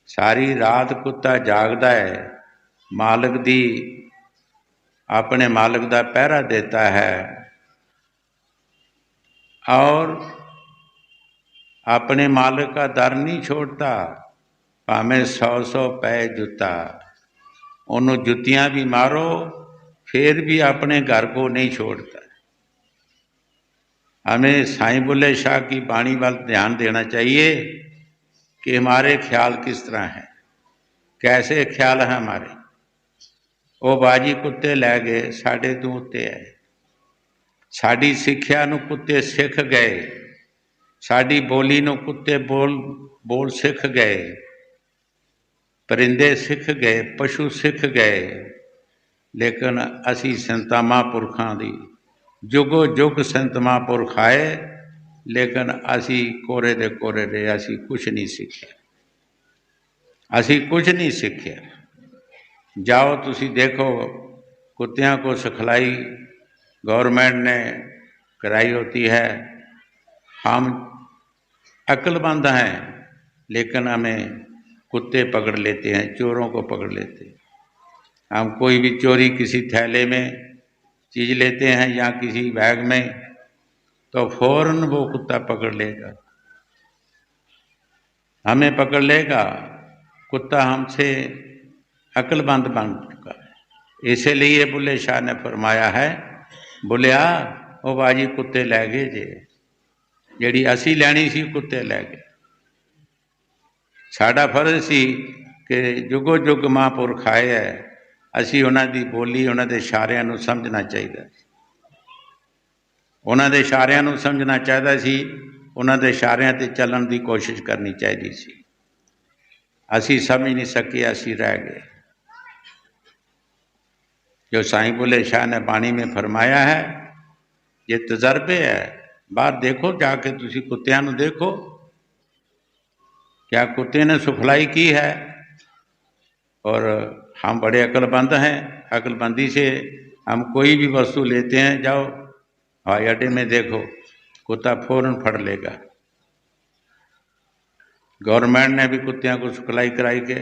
सारी रात कुत्ता जागदा है, मालिक दी अपने मालिक दा पहरा देता है और अपने मालिक का दर नहीं छोड़ता, भावें 100 पै जुता। उन्होंने जुतियां भी मारो फिर भी अपने घर को नहीं छोड़ता। हमें साईं बुल्ले शाह की बाणी वाल ध्यान देना चाहिए कि हमारे ख्याल किस तरह हैं, कैसे ख्याल हैं हमारे। वो बाजी कुत्ते लै गए, साढ़े तो उत्ते है। साड़ी सिक्ख्या नूं कुत्ते सिख गए, साड़ी बोली नूं कुत्ते बोल सिख गए, परिंदे सिख गए, पशु सिख गए। लेकिन असी संतां महापुरखां दी जुगो जुग संत महापुरख आए, लेकिन असी कोरे दे कोरे रहे, असी कुछ नहीं सीखिया, असी कुछ नहीं सीखिया। जाओ तुसी देखो, कुत्तियां को सिखलाई गवर्नमेंट ने कराई होती है। हम अक्लमंद हैं लेकिन हमें कुत्ते पकड़ लेते हैं, चोरों को पकड़ लेते हैं। हम कोई भी चोरी किसी थैले में चीज़ लेते हैं या किसी बैग में, तो फौरन वो कुत्ता पकड़ लेगा, हमें पकड़ लेगा। कुत्ता हमसे अक्लमंद बन चुका है। इसीलिए बुल्ले शाह ने फरमाया है, बुलिया वो बाजी कुत्ते लै गए जे, जिहड़ी असी लैनी सी कुत्ते लै गए। साडा फर्ज सी कि जुगो जुग महापुरख आए है, असी उन्हां दी बोली, उन्हां दे इशारियां नूं समझना चाहिदा, उन्हां दे इशारियां नूं समझना चाहिदा सी, उन्हां दे इशारियां ते चलण दी कोशिश करनी चाहिदी सी। असी समझ नहीं सके, असी रह गए। जो साईं बुल्ले शाह ने बाणी में फरमाया है, ये तजर्बे है। बाहर देखो जाके, तुसी कुत्तियां नूं देखो, क्या कुत्ते ने सुखलाई की है? और हम बड़े अक्लमंद हैं, अक्लमंदी से हम कोई भी वस्तु लेते हैं, जाओ हवाई अड्डे में देखो, कुत्ता फौरन फड़ लेगा। गवर्नमेंट ने भी कुत्तियों को सिखलाई कराई के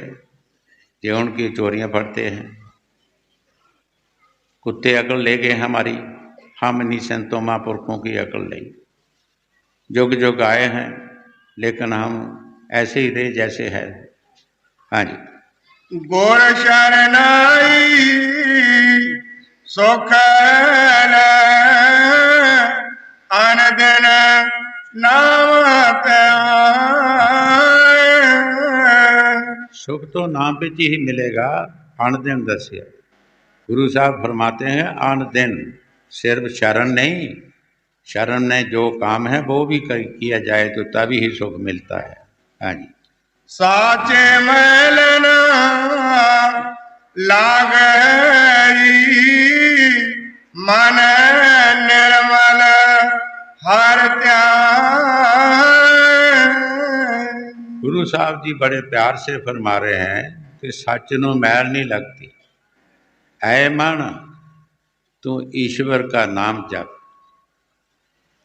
ये उनकी चोरियां फड़ते हैं। कुत्ते अकल ले गए हमारी, हम नहीं संतों महापुरखों की अकल ली। जुग जुग आए हैं लेकिन हम ऐसे ही रहे जैसे है। हाँ जी। गुर शरनाई सुख ले अन दिन नाम धियाए। सुख तो नाम विच ही मिलेगा, अन दिन दसिया। गुरु साहब फरमाते हैं अन दिन, सिर्फ शरण नहीं, शरण में जो काम है वो भी किया जाए तो तभी ही सुख मिलता है। हाँ जी। साचे मैलना लागरी मन निर्मल हर त्याग। गुरु साहब जी बड़े प्यार से फरमा रहे हैं कि सच नूं मैल नहीं लगती। ऐ मन तू ईश्वर का नाम जप,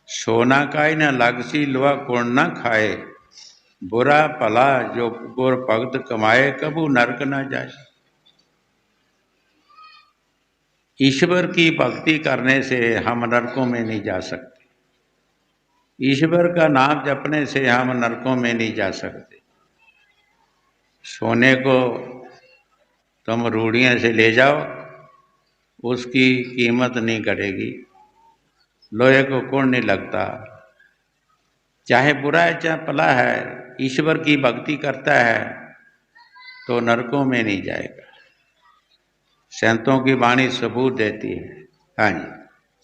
सोना काई न लगसी लोहा कुण न खाए, बुरा भला जो गुर भगत कमाए, कबू नरक न जाए। ईश्वर की भक्ति करने से हम नरकों में नहीं जा सकते, ईश्वर का नाम जपने से हम नरकों में नहीं जा सकते। सोने को तुम रूढ़ियों से ले जाओ, उसकी कीमत नहीं घटेगी। लोहे को कौन नहीं लगता, चाहे बुरा है चाहे भला है, ईश्वर की भक्ति करता है तो नरकों में नहीं जाएगा। संतों की वाणी सबूत देती है। हाँ जी।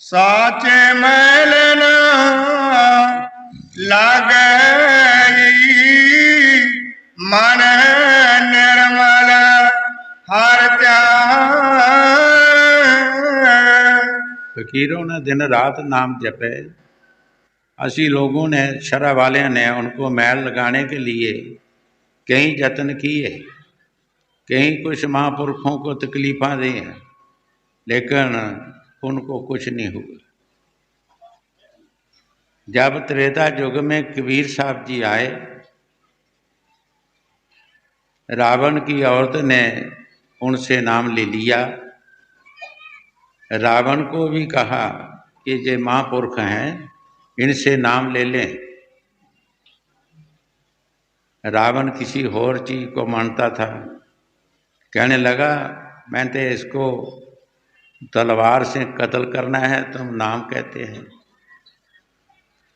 साचे मैल न लागई मन निर्मल हर त्याग। फकीरों ने दिन रात नाम जपे। असी लोगों ने, शरा वाले ने उनको मैल लगाने के लिए कई यत्न किए, कई कुछ महापुरखों को तकलीफां दी हैं, लेकिन उनको कुछ नहीं हुआ। जब त्रेता युग में कबीर साहब जी आए, रावण की औरत ने उनसे नाम ले लिया। रावण को भी कहा कि ये महापुरख हैं, इनसे नाम ले लें। रावण किसी और चीज को मानता था, कहने लगा मैं तो इसको तलवार से कत्ल करना है, तुम नाम कहते हैं।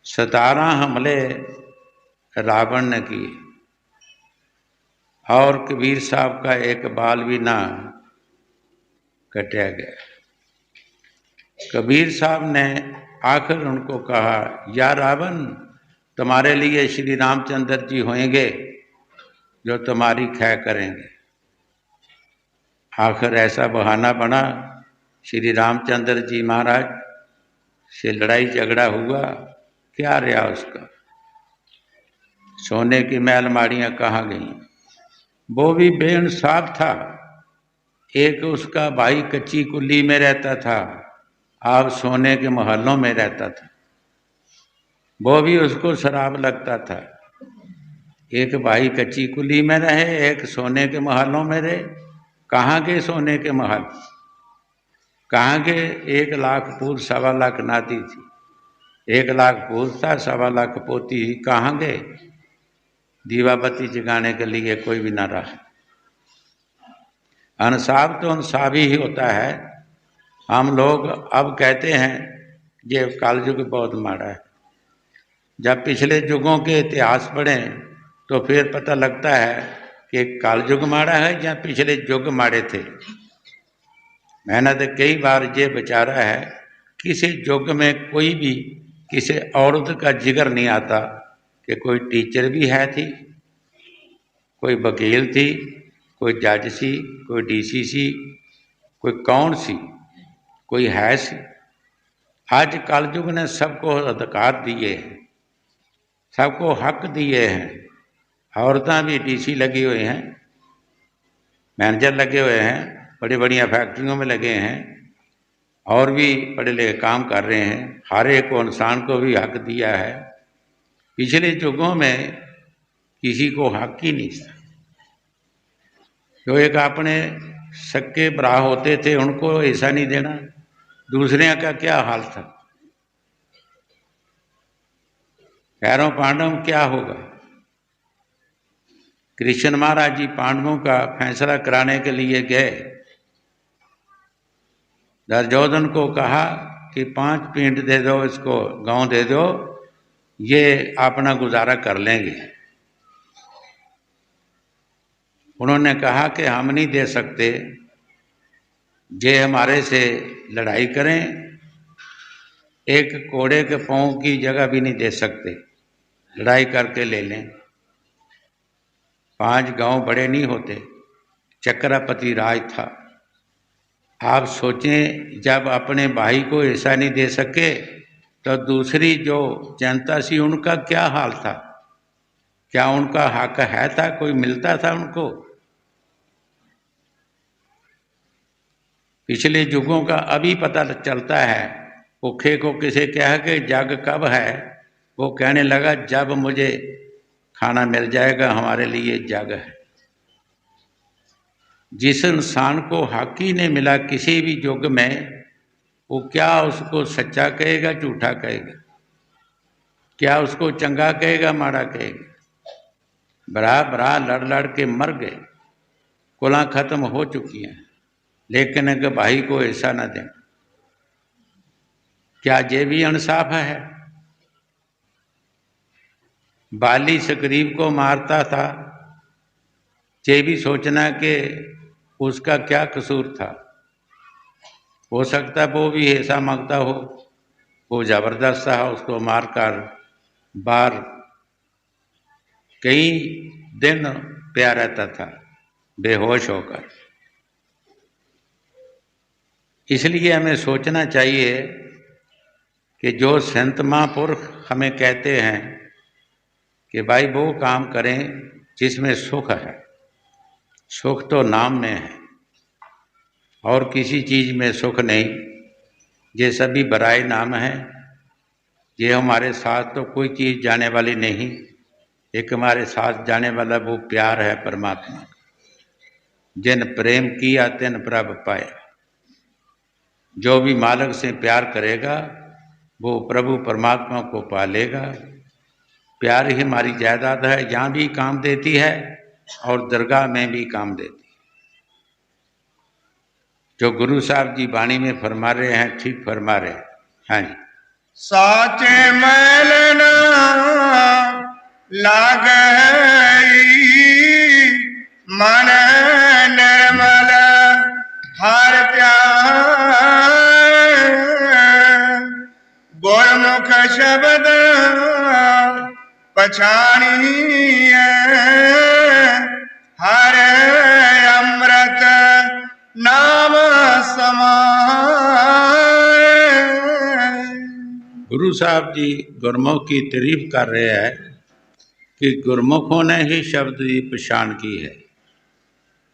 17 हमले रावण ने किए और कबीर साहब का एक बाल भी ना कटा गया। कबीर साहब ने आखिर उनको कहा, या रावण, तुम्हारे लिए श्री रामचंद्र जी होंगे जो तुम्हारी खैर करेंगे। आखिर ऐसा बहाना बना, श्री रामचंद्र जी महाराज से लड़ाई झगड़ा हुआ, क्या रहा उसका? सोने की महल माड़ियाँ कहाँ गई? वो भी बेइंसाफ था। एक उसका भाई कच्ची कुल्ली में रहता था, आप सोने के महलों में रहता था। वो भी उसको शराब लगता था। एक भाई कच्ची कुल्ली में रहे, एक सोने के महलों में रहे। कहाँ के सोने के महल? कहाँ के? 1 लाख पूत 1.25 लाख नाती थी, 1 लाख पूत था, 1.25 लाख पोती। कहाँ गए? दीवा बत्ती जगाने के लिए कोई भी ना रहा। इंसाफ तो इंसाफ ही होता है। हम लोग अब कहते हैं ये कलयुग बहुत माड़ा है। जब पिछले युगों के इतिहास पढ़ें तो फिर पता लगता है कि कलयुग माड़ा है या पिछले युग माड़े थे। मैंने तो कई बार ये विचारा है, किसी युग में कोई भी किसी औरत का जिक्र नहीं आता कि कोई टीचर भी है थी, कोई वकील थी, कोई जज सी, कोई डीसी सी, कोई कौन सी, कोई है सी। आज कलयुग ने सबको अधिकार दिए हैं, सबको हक दिए हैं। औरतें भी डीसी लगे हुए हैं, मैनेजर लगे हुए हैं, बड़ी बढ़िया फैक्ट्रियों में लगे हैं, और भी बड़े बड़े काम कर रहे हैं। हर एक को, इंसान को भी हक दिया है। पिछले युगों में किसी को हक ही नहीं था। जो एक अपने सक्के भरा होते थे उनको ऐसा नहीं देना, दूसरे का क्या हाल था? कौरव पांडव क्या होगा? कृष्ण महाराज जी पांडवों का फैसला कराने के लिए गए। दुर्योधन को कहा कि 5 पींड दे दो, इसको गांव दे दो, ये अपना गुजारा कर लेंगे। उन्होंने कहा कि हम नहीं दे सकते, जे हमारे से लड़ाई करें, एक कोड़े के पांव की जगह भी नहीं दे सकते, लड़ाई करके ले लें। 5 गांव बड़े नहीं होते, चक्रपति राज था। आप सोचें, जब अपने भाई को ऐसा नहीं दे सके तो दूसरी जो जनता सी उनका क्या हाल था? क्या उनका हक है था? कोई मिलता था उनको? पिछले युगों का अभी पता चलता है। भूखे को किसे कहा कि जग कब है, वो कहने लगा जब मुझे खाना मिल जाएगा, हमारे लिए जग है। जिस इंसान को हक ही नहीं मिला किसी भी युग में, वो क्या उसको सच्चा कहेगा, झूठा कहेगा? क्या उसको चंगा कहेगा, माड़ा कहेगा? बरा बरा लड़ लड़ के मर गए, कुलां खत्म हो चुकी हैं। लेकिन अगर भाई को ऐसा ना दें, क्या ये भी इंसाफ है? बाली सुग्रीव को मारता था, ये भी सोचना कि उसका क्या कसूर था। हो सकता है वो भी ऐसा मांगता हो, वो जबरदस्त था, उसको मारकर बाहर कई दिन पिया रहता था बेहोश होकर। इसलिए हमें सोचना चाहिए कि जो संत महापुरुष हमें कहते हैं कि भाई वो काम करें जिसमें सुख है। सुख तो नाम में है और किसी चीज में सुख नहीं। ये सभी बराए नाम है। ये हमारे साथ तो कोई चीज जाने वाली नहीं। एक हमारे साथ जाने वाला वो प्यार है परमात्मा का। जिन प्रेम किया तिन प्रभ पाया। जो भी मालिक से प्यार करेगा वो प्रभु परमात्मा को पालेगा। प्यार ही हमारी जायदाद है, यहाँ भी काम देती है और दरगाह में भी काम देती है। जो गुरु साहब जी वाणी में फरमा रहे हैं ठीक फरमा रहे हैं। हाँ जी। साचे मैल न लागई मन निर्मल हर प्यार। गुरमुख शब्द पछाणिए हर अमृत नाम समाए। गुरु साहब जी गुरमुख की तारीफ कर रहे हैं कि गुरमुखों ने ही शब्द की पहचान की है।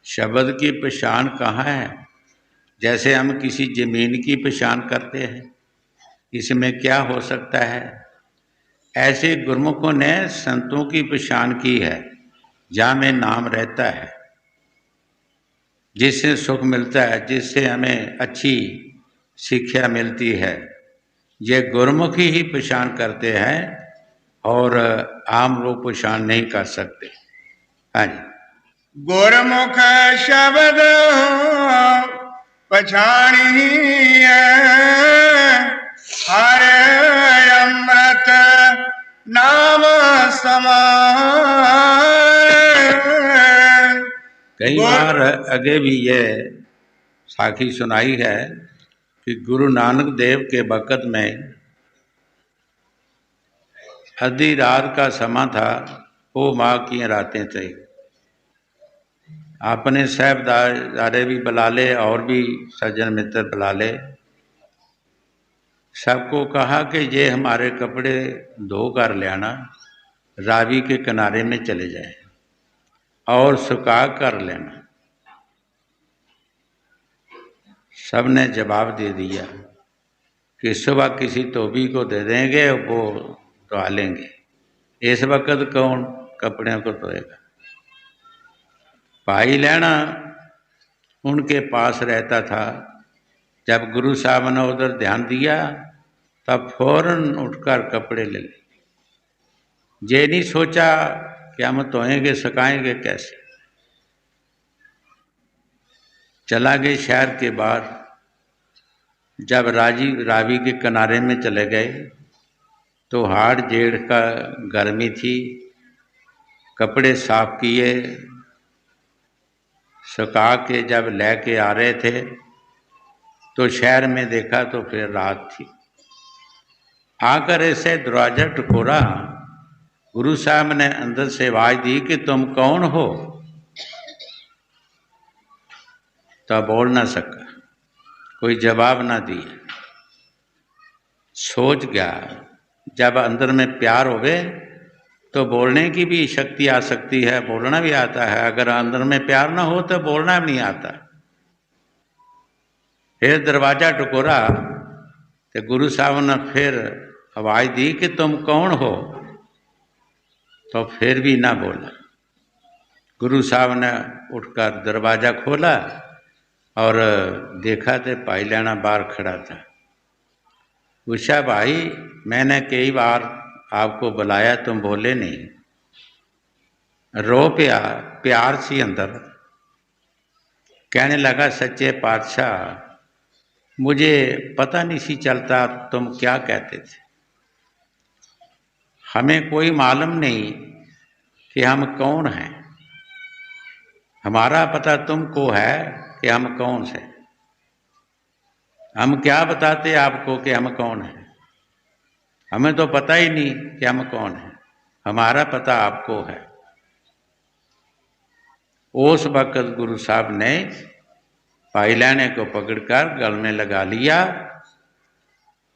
शब्द की पहचान कहाँ है? जैसे हम किसी जमीन की पहचान करते हैं, इसमें क्या हो सकता है, ऐसे गुरमुखों ने संतों की पहचान की है जहाँ में नाम रहता है, जिससे सुख मिलता है, जिससे हमें अच्छी शिक्षा मिलती है। ये गुरमुख ही पहचान करते हैं और आम लोग पहचान नहीं कर सकते। हाँ जी। गुरमुख शब्द पछाणिए हर अमृत नाम समाए। कई बार आगे भी ये साखी सुनाई है कि गुरु नानक देव के वक़्त में आधी रात का समा था, वो माँ की रातें थे। अपने साहबजादे भी बुला ले और भी सज्जन मित्र बुला ले। सबको कहा कि ये हमारे कपड़े धो कर ले आना, रावी के किनारे में चले जाए और सुखा कर लेना। सब ने जवाब दे दिया कि सुबह किसी धोबी को दे देंगे, वो धोआ लेंगे। इस वक्त कौन कपड़े को धोएगा? भाई लेना उनके पास रहता था। जब गुरु साहब ने उधर ध्यान दिया तब फौरन उठकर कपड़े ले लिए। ये नहीं सोचा कि हम धोएंगे सुखाएंगे कैसे। चला गए शहर के बाहर। जब रावी के किनारे में चले गए तो हाड़ जेड़ का गर्मी थी। कपड़े साफ किए, सुखा के जब लेके आ रहे थे तो शहर में देखा तो फिर रात थी। आकर ऐसे दरवाजा टकोरा। गुरु साहब ने अंदर से आवाज दी कि तुम कौन हो? तो बोल ना सका, कोई जवाब ना दिया। सोच गया जब अंदर में प्यार होवे तो बोलने की भी शक्ति आ सकती है, बोलना भी आता है। अगर अंदर में प्यार ना हो तो बोलना भी नहीं आता। फिर दरवाजा टकोरा तो गुरु साहब ने फिर आवाज दी कि तुम कौन हो? तो फिर भी ना बोला। गुरु साहब ने उठकर दरवाजा खोला और देखा तो भाई लेना बाहर खड़ा था। पूछा, भाई मैंने कई बार आपको बुलाया, तुम बोले नहीं। रो पिया, प्यार सी अंदर। कहने लगा, सच्चे पातशाह मुझे पता नहीं सी चलता तुम क्या कहते थे। हमें कोई मालूम नहीं कि हम कौन हैं। हमारा पता तुमको है कि हम कौन से। हम क्या बताते आपको कि हम कौन हैं। हमें तो पता ही नहीं कि हम कौन हैं। हमारा पता आपको है। उस वक्त गुरु साहब ने भाई लैने को पकड़कर गल में लगा लिया।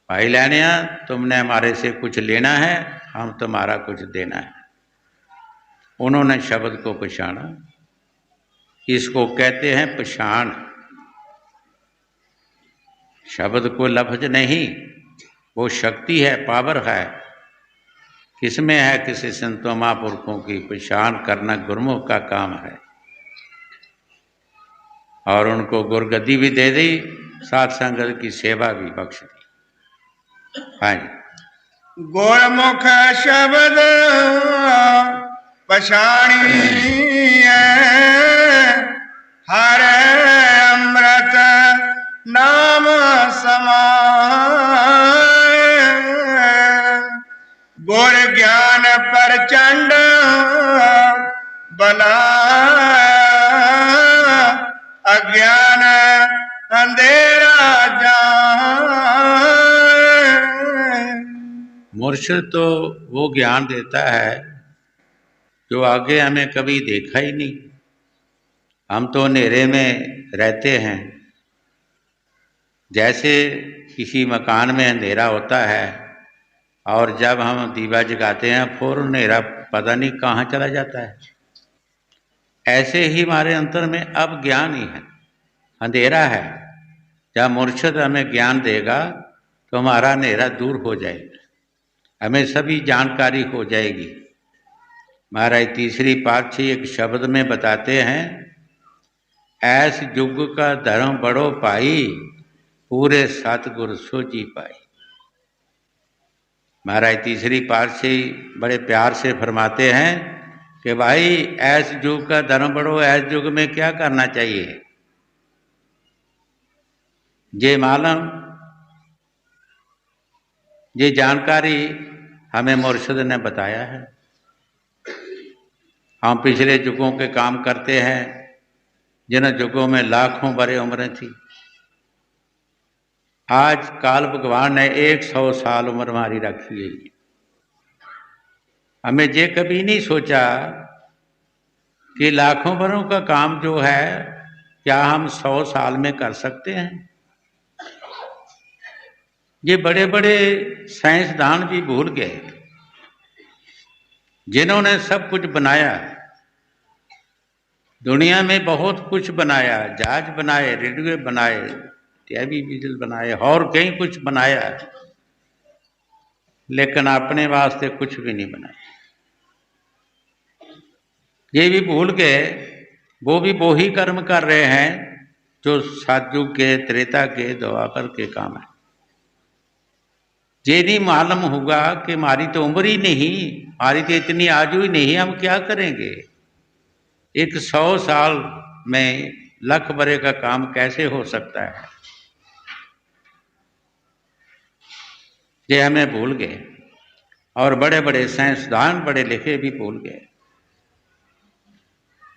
भाई लैनिया, तुमने हमारे से कुछ लेना है, हम तुम्हारा कुछ देना है। उन्होंने शब्द को पछाना। इसको कहते हैं पछाण। शब्द को लफ्ज नहीं, वो शक्ति है, पावर है। किसमें है? किसी संतों महापुरुषों की पहचान करना गुरमुख का काम है। और उनको गुरगद्दी भी दे दी, साथ संगत की सेवा भी बख्श दी। हाँ जी। गुरमुख शब्द पछाणिए, हर अमृत नाम समाए। गुर ज्ञान प्रचंड बना, अज्ञान अंधेरा जाए। मुर्शिद तो वो ज्ञान देता है जो आगे हमें कभी देखा ही नहीं। हम तो अंधेरे में रहते हैं। जैसे किसी मकान में अंधेरा होता है और जब हम दीवा जगाते हैं फौरन अंधेरा पता नहीं कहाँ चला जाता है। ऐसे ही हमारे अंतर में अब ज्ञान ही है, अंधेरा है। जब मुर्शिद हमें ज्ञान देगा तो हमारा अंधेरा दूर हो जाएगा, हमें सभी जानकारी हो जाएगी। महाराज तीसरी पातशाही एक शब्द में बताते हैं, ऐस युग का धर्म बड़ो पाई, पूरे सतगुर सोजी पाई। महाराज तीसरी पातशाही बड़े प्यार से फरमाते हैं कि भाई ऐस युग का धर्म बड़ो, ऐस युग में क्या करना चाहिए? ये मालूम, ये जानकारी हमें मुर्शिद ने बताया है। हम पिछले युगों के काम करते हैं जिन युगों में लाखों बड़े उम्रें थी। आज काल भगवान ने 100 साल उम्र हमारी रखी है। हमें ये कभी नहीं सोचा कि लाखों बरों का काम जो है क्या हम 100 साल में कर सकते हैं। ये बड़े बड़े साइंसदान भी भूल गए, जिन्होंने सब कुछ बनाया। दुनिया में बहुत कुछ बनाया, जहाज बनाए, रेडियो बनाए, टीवी बिजल बनाए और कई कुछ बनाया, लेकिन अपने वास्ते कुछ भी नहीं बनाया। ये भी भूल गए, वो भी वो ही कर्म कर रहे हैं जो सतयुग के, त्रेता के, द्वापर के काम है। ये नहीं मालूम होगा कि हमारी तो उम्र ही नहीं, हमारी तो इतनी आयु ही नहीं, हम क्या करेंगे। 100 साल में लाख बरे का काम कैसे हो सकता है? ये हमें भूल गए। और बड़े बड़े साइंसदान, पढ़े लिखे भी भूल गए।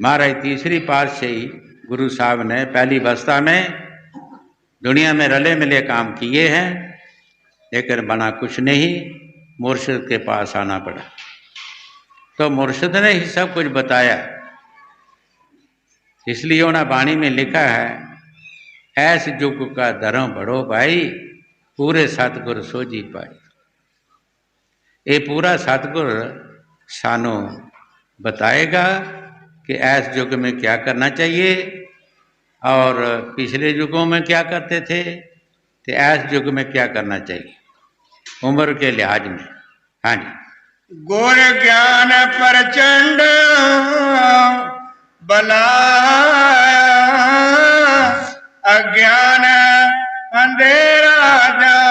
महाराज तीसरी पातशाही गुरु साहब ने पहली अवस्था में दुनिया में रले मिले काम किए हैं, लेकिन बना कुछ नहीं। मुर्शिद के पास आना पड़ा तो मुर्शिद ने ही सब कुछ बताया। इसलिए उन्हें वाणी में लिखा है, ऐस युग का धर्म बड़ो भाई, पूरे सतगुर सोजी पाई। ये पूरा सतगुर सानू बताएगा कि ऐस युग में क्या करना चाहिए और पिछले युगों में क्या करते थे, तो ऐस युग में क्या करना चाहिए उम्र के लिहाज में। हाँ जी। गुर ज्ञान प्रचंड बना, अज्ञान अंधेरा जाए।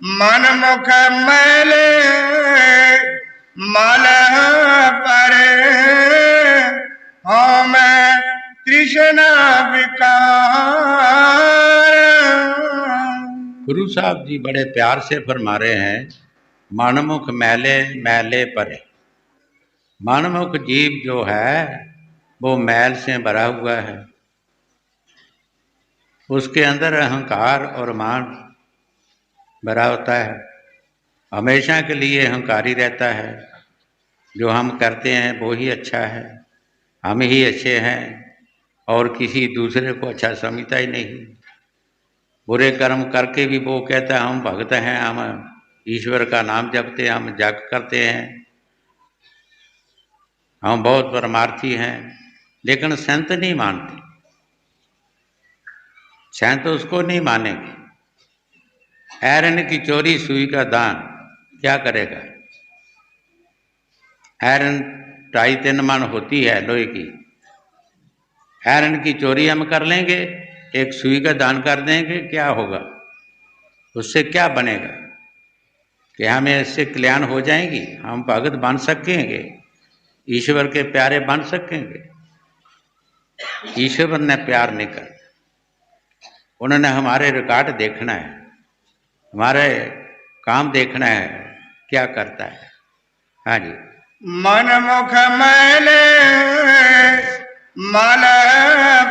मन मुख मैले मल परे, विकार। गुरु साहब जी बड़े प्यार से फरमा रहे हैं, मनमुख मैले मैले परे। मनमुख जीव जो है वो मैल से भरा हुआ है, उसके अंदर अहंकार और मान भरा होता है, हमेशा के लिए अहंकारी रहता है। जो हम करते हैं वो ही अच्छा है, हम ही अच्छे हैं और किसी दूसरे को अच्छा समझता ही नहीं। बुरे कर्म करके भी वो कहता है हम भक्त हैं, हम ईश्वर का नाम जपते हैं, हम जप करते हैं, हम बहुत परमार्थी हैं, लेकिन संत नहीं मानते। संत उसको नहीं मानेंगे। आयरन की चोरी सुई का दान क्या करेगा? आयरन 2.5-3 मन होती है लोहे की, आयरन की चोरी हम कर लेंगे, एक सुई का दान कर देंगे, क्या होगा? उससे क्या बनेगा? कि हमें इससे कल्याण हो जाएगी, हम भगत बन सकेंगे, ईश्वर के प्यारे बन सकेंगे? ईश्वर ने प्यार नहीं कर, उन्होंने हमारे रिकॉर्ड देखना है, हमारे काम देखना है, क्या करता है। हाँ जी। मनमुख मैले मल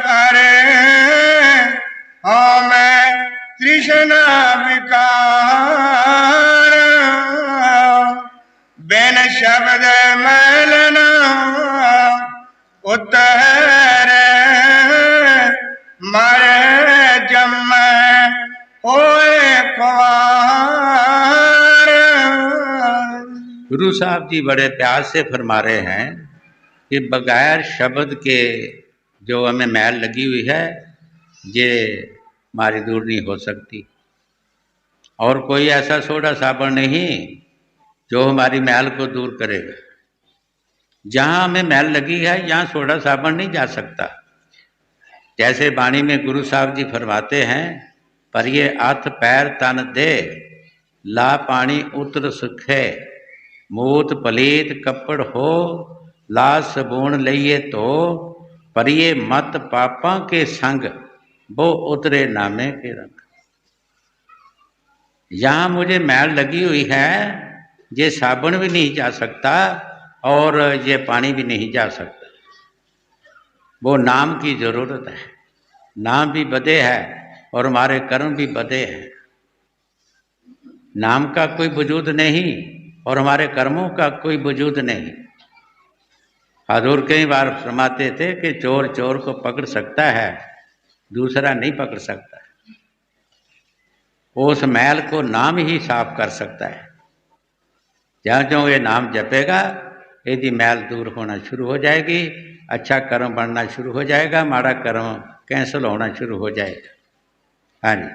परे, हाँ मैं तृष्णा विकार। बिन शब्द मैलना उतरे, मारे जम होए कुंवार। गुरु साहब जी बड़े प्यार से फरमा रहे हैं कि बगैर शब्द के जो हमें मैल लगी हुई है ये हमारी दूर नहीं हो सकती, और कोई ऐसा सोडा साबुन नहीं जो हमारी मैल को दूर करेगा। जहाँ हमें मैल लगी है यहाँ सोडा साबुन नहीं जा सकता। जैसे वाणी में गुरु साहब जी फरमाते हैं, पर ये हाथ पैर तन दे, ला पानी उतर सुखे, मूत पलीत कपड़ हो, ला सबून लइए तो, पर ये मत पापा के संग, वो उतरे नामे के रंग। यहाँ मुझे मैल लगी हुई है, ये साबुन भी नहीं जा सकता और ये पानी भी नहीं जा सकता। वो नाम की जरूरत है, नाम भी बदे है और हमारे कर्म भी बदे हैं। नाम का कोई वजूद नहीं और हमारे कर्मों का कोई वजूद नहीं। हजूर कई बार फरमाते थे कि चोर चोर को पकड़ सकता है, दूसरा नहीं पकड़ सकता। उस मैल को नाम ही साफ कर सकता है। ज्यों ज्यों ये नाम जपेगा यदि मैल दूर होना शुरू हो जाएगी, अच्छा कर्म बनना शुरू हो जाएगा, माड़ा कर्म कैंसिल होना शुरू हो जाएगा। हाँ जी।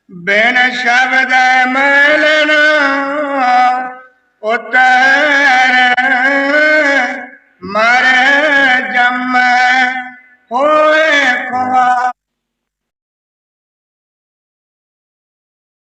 बिन शब्द मैलना उतरे,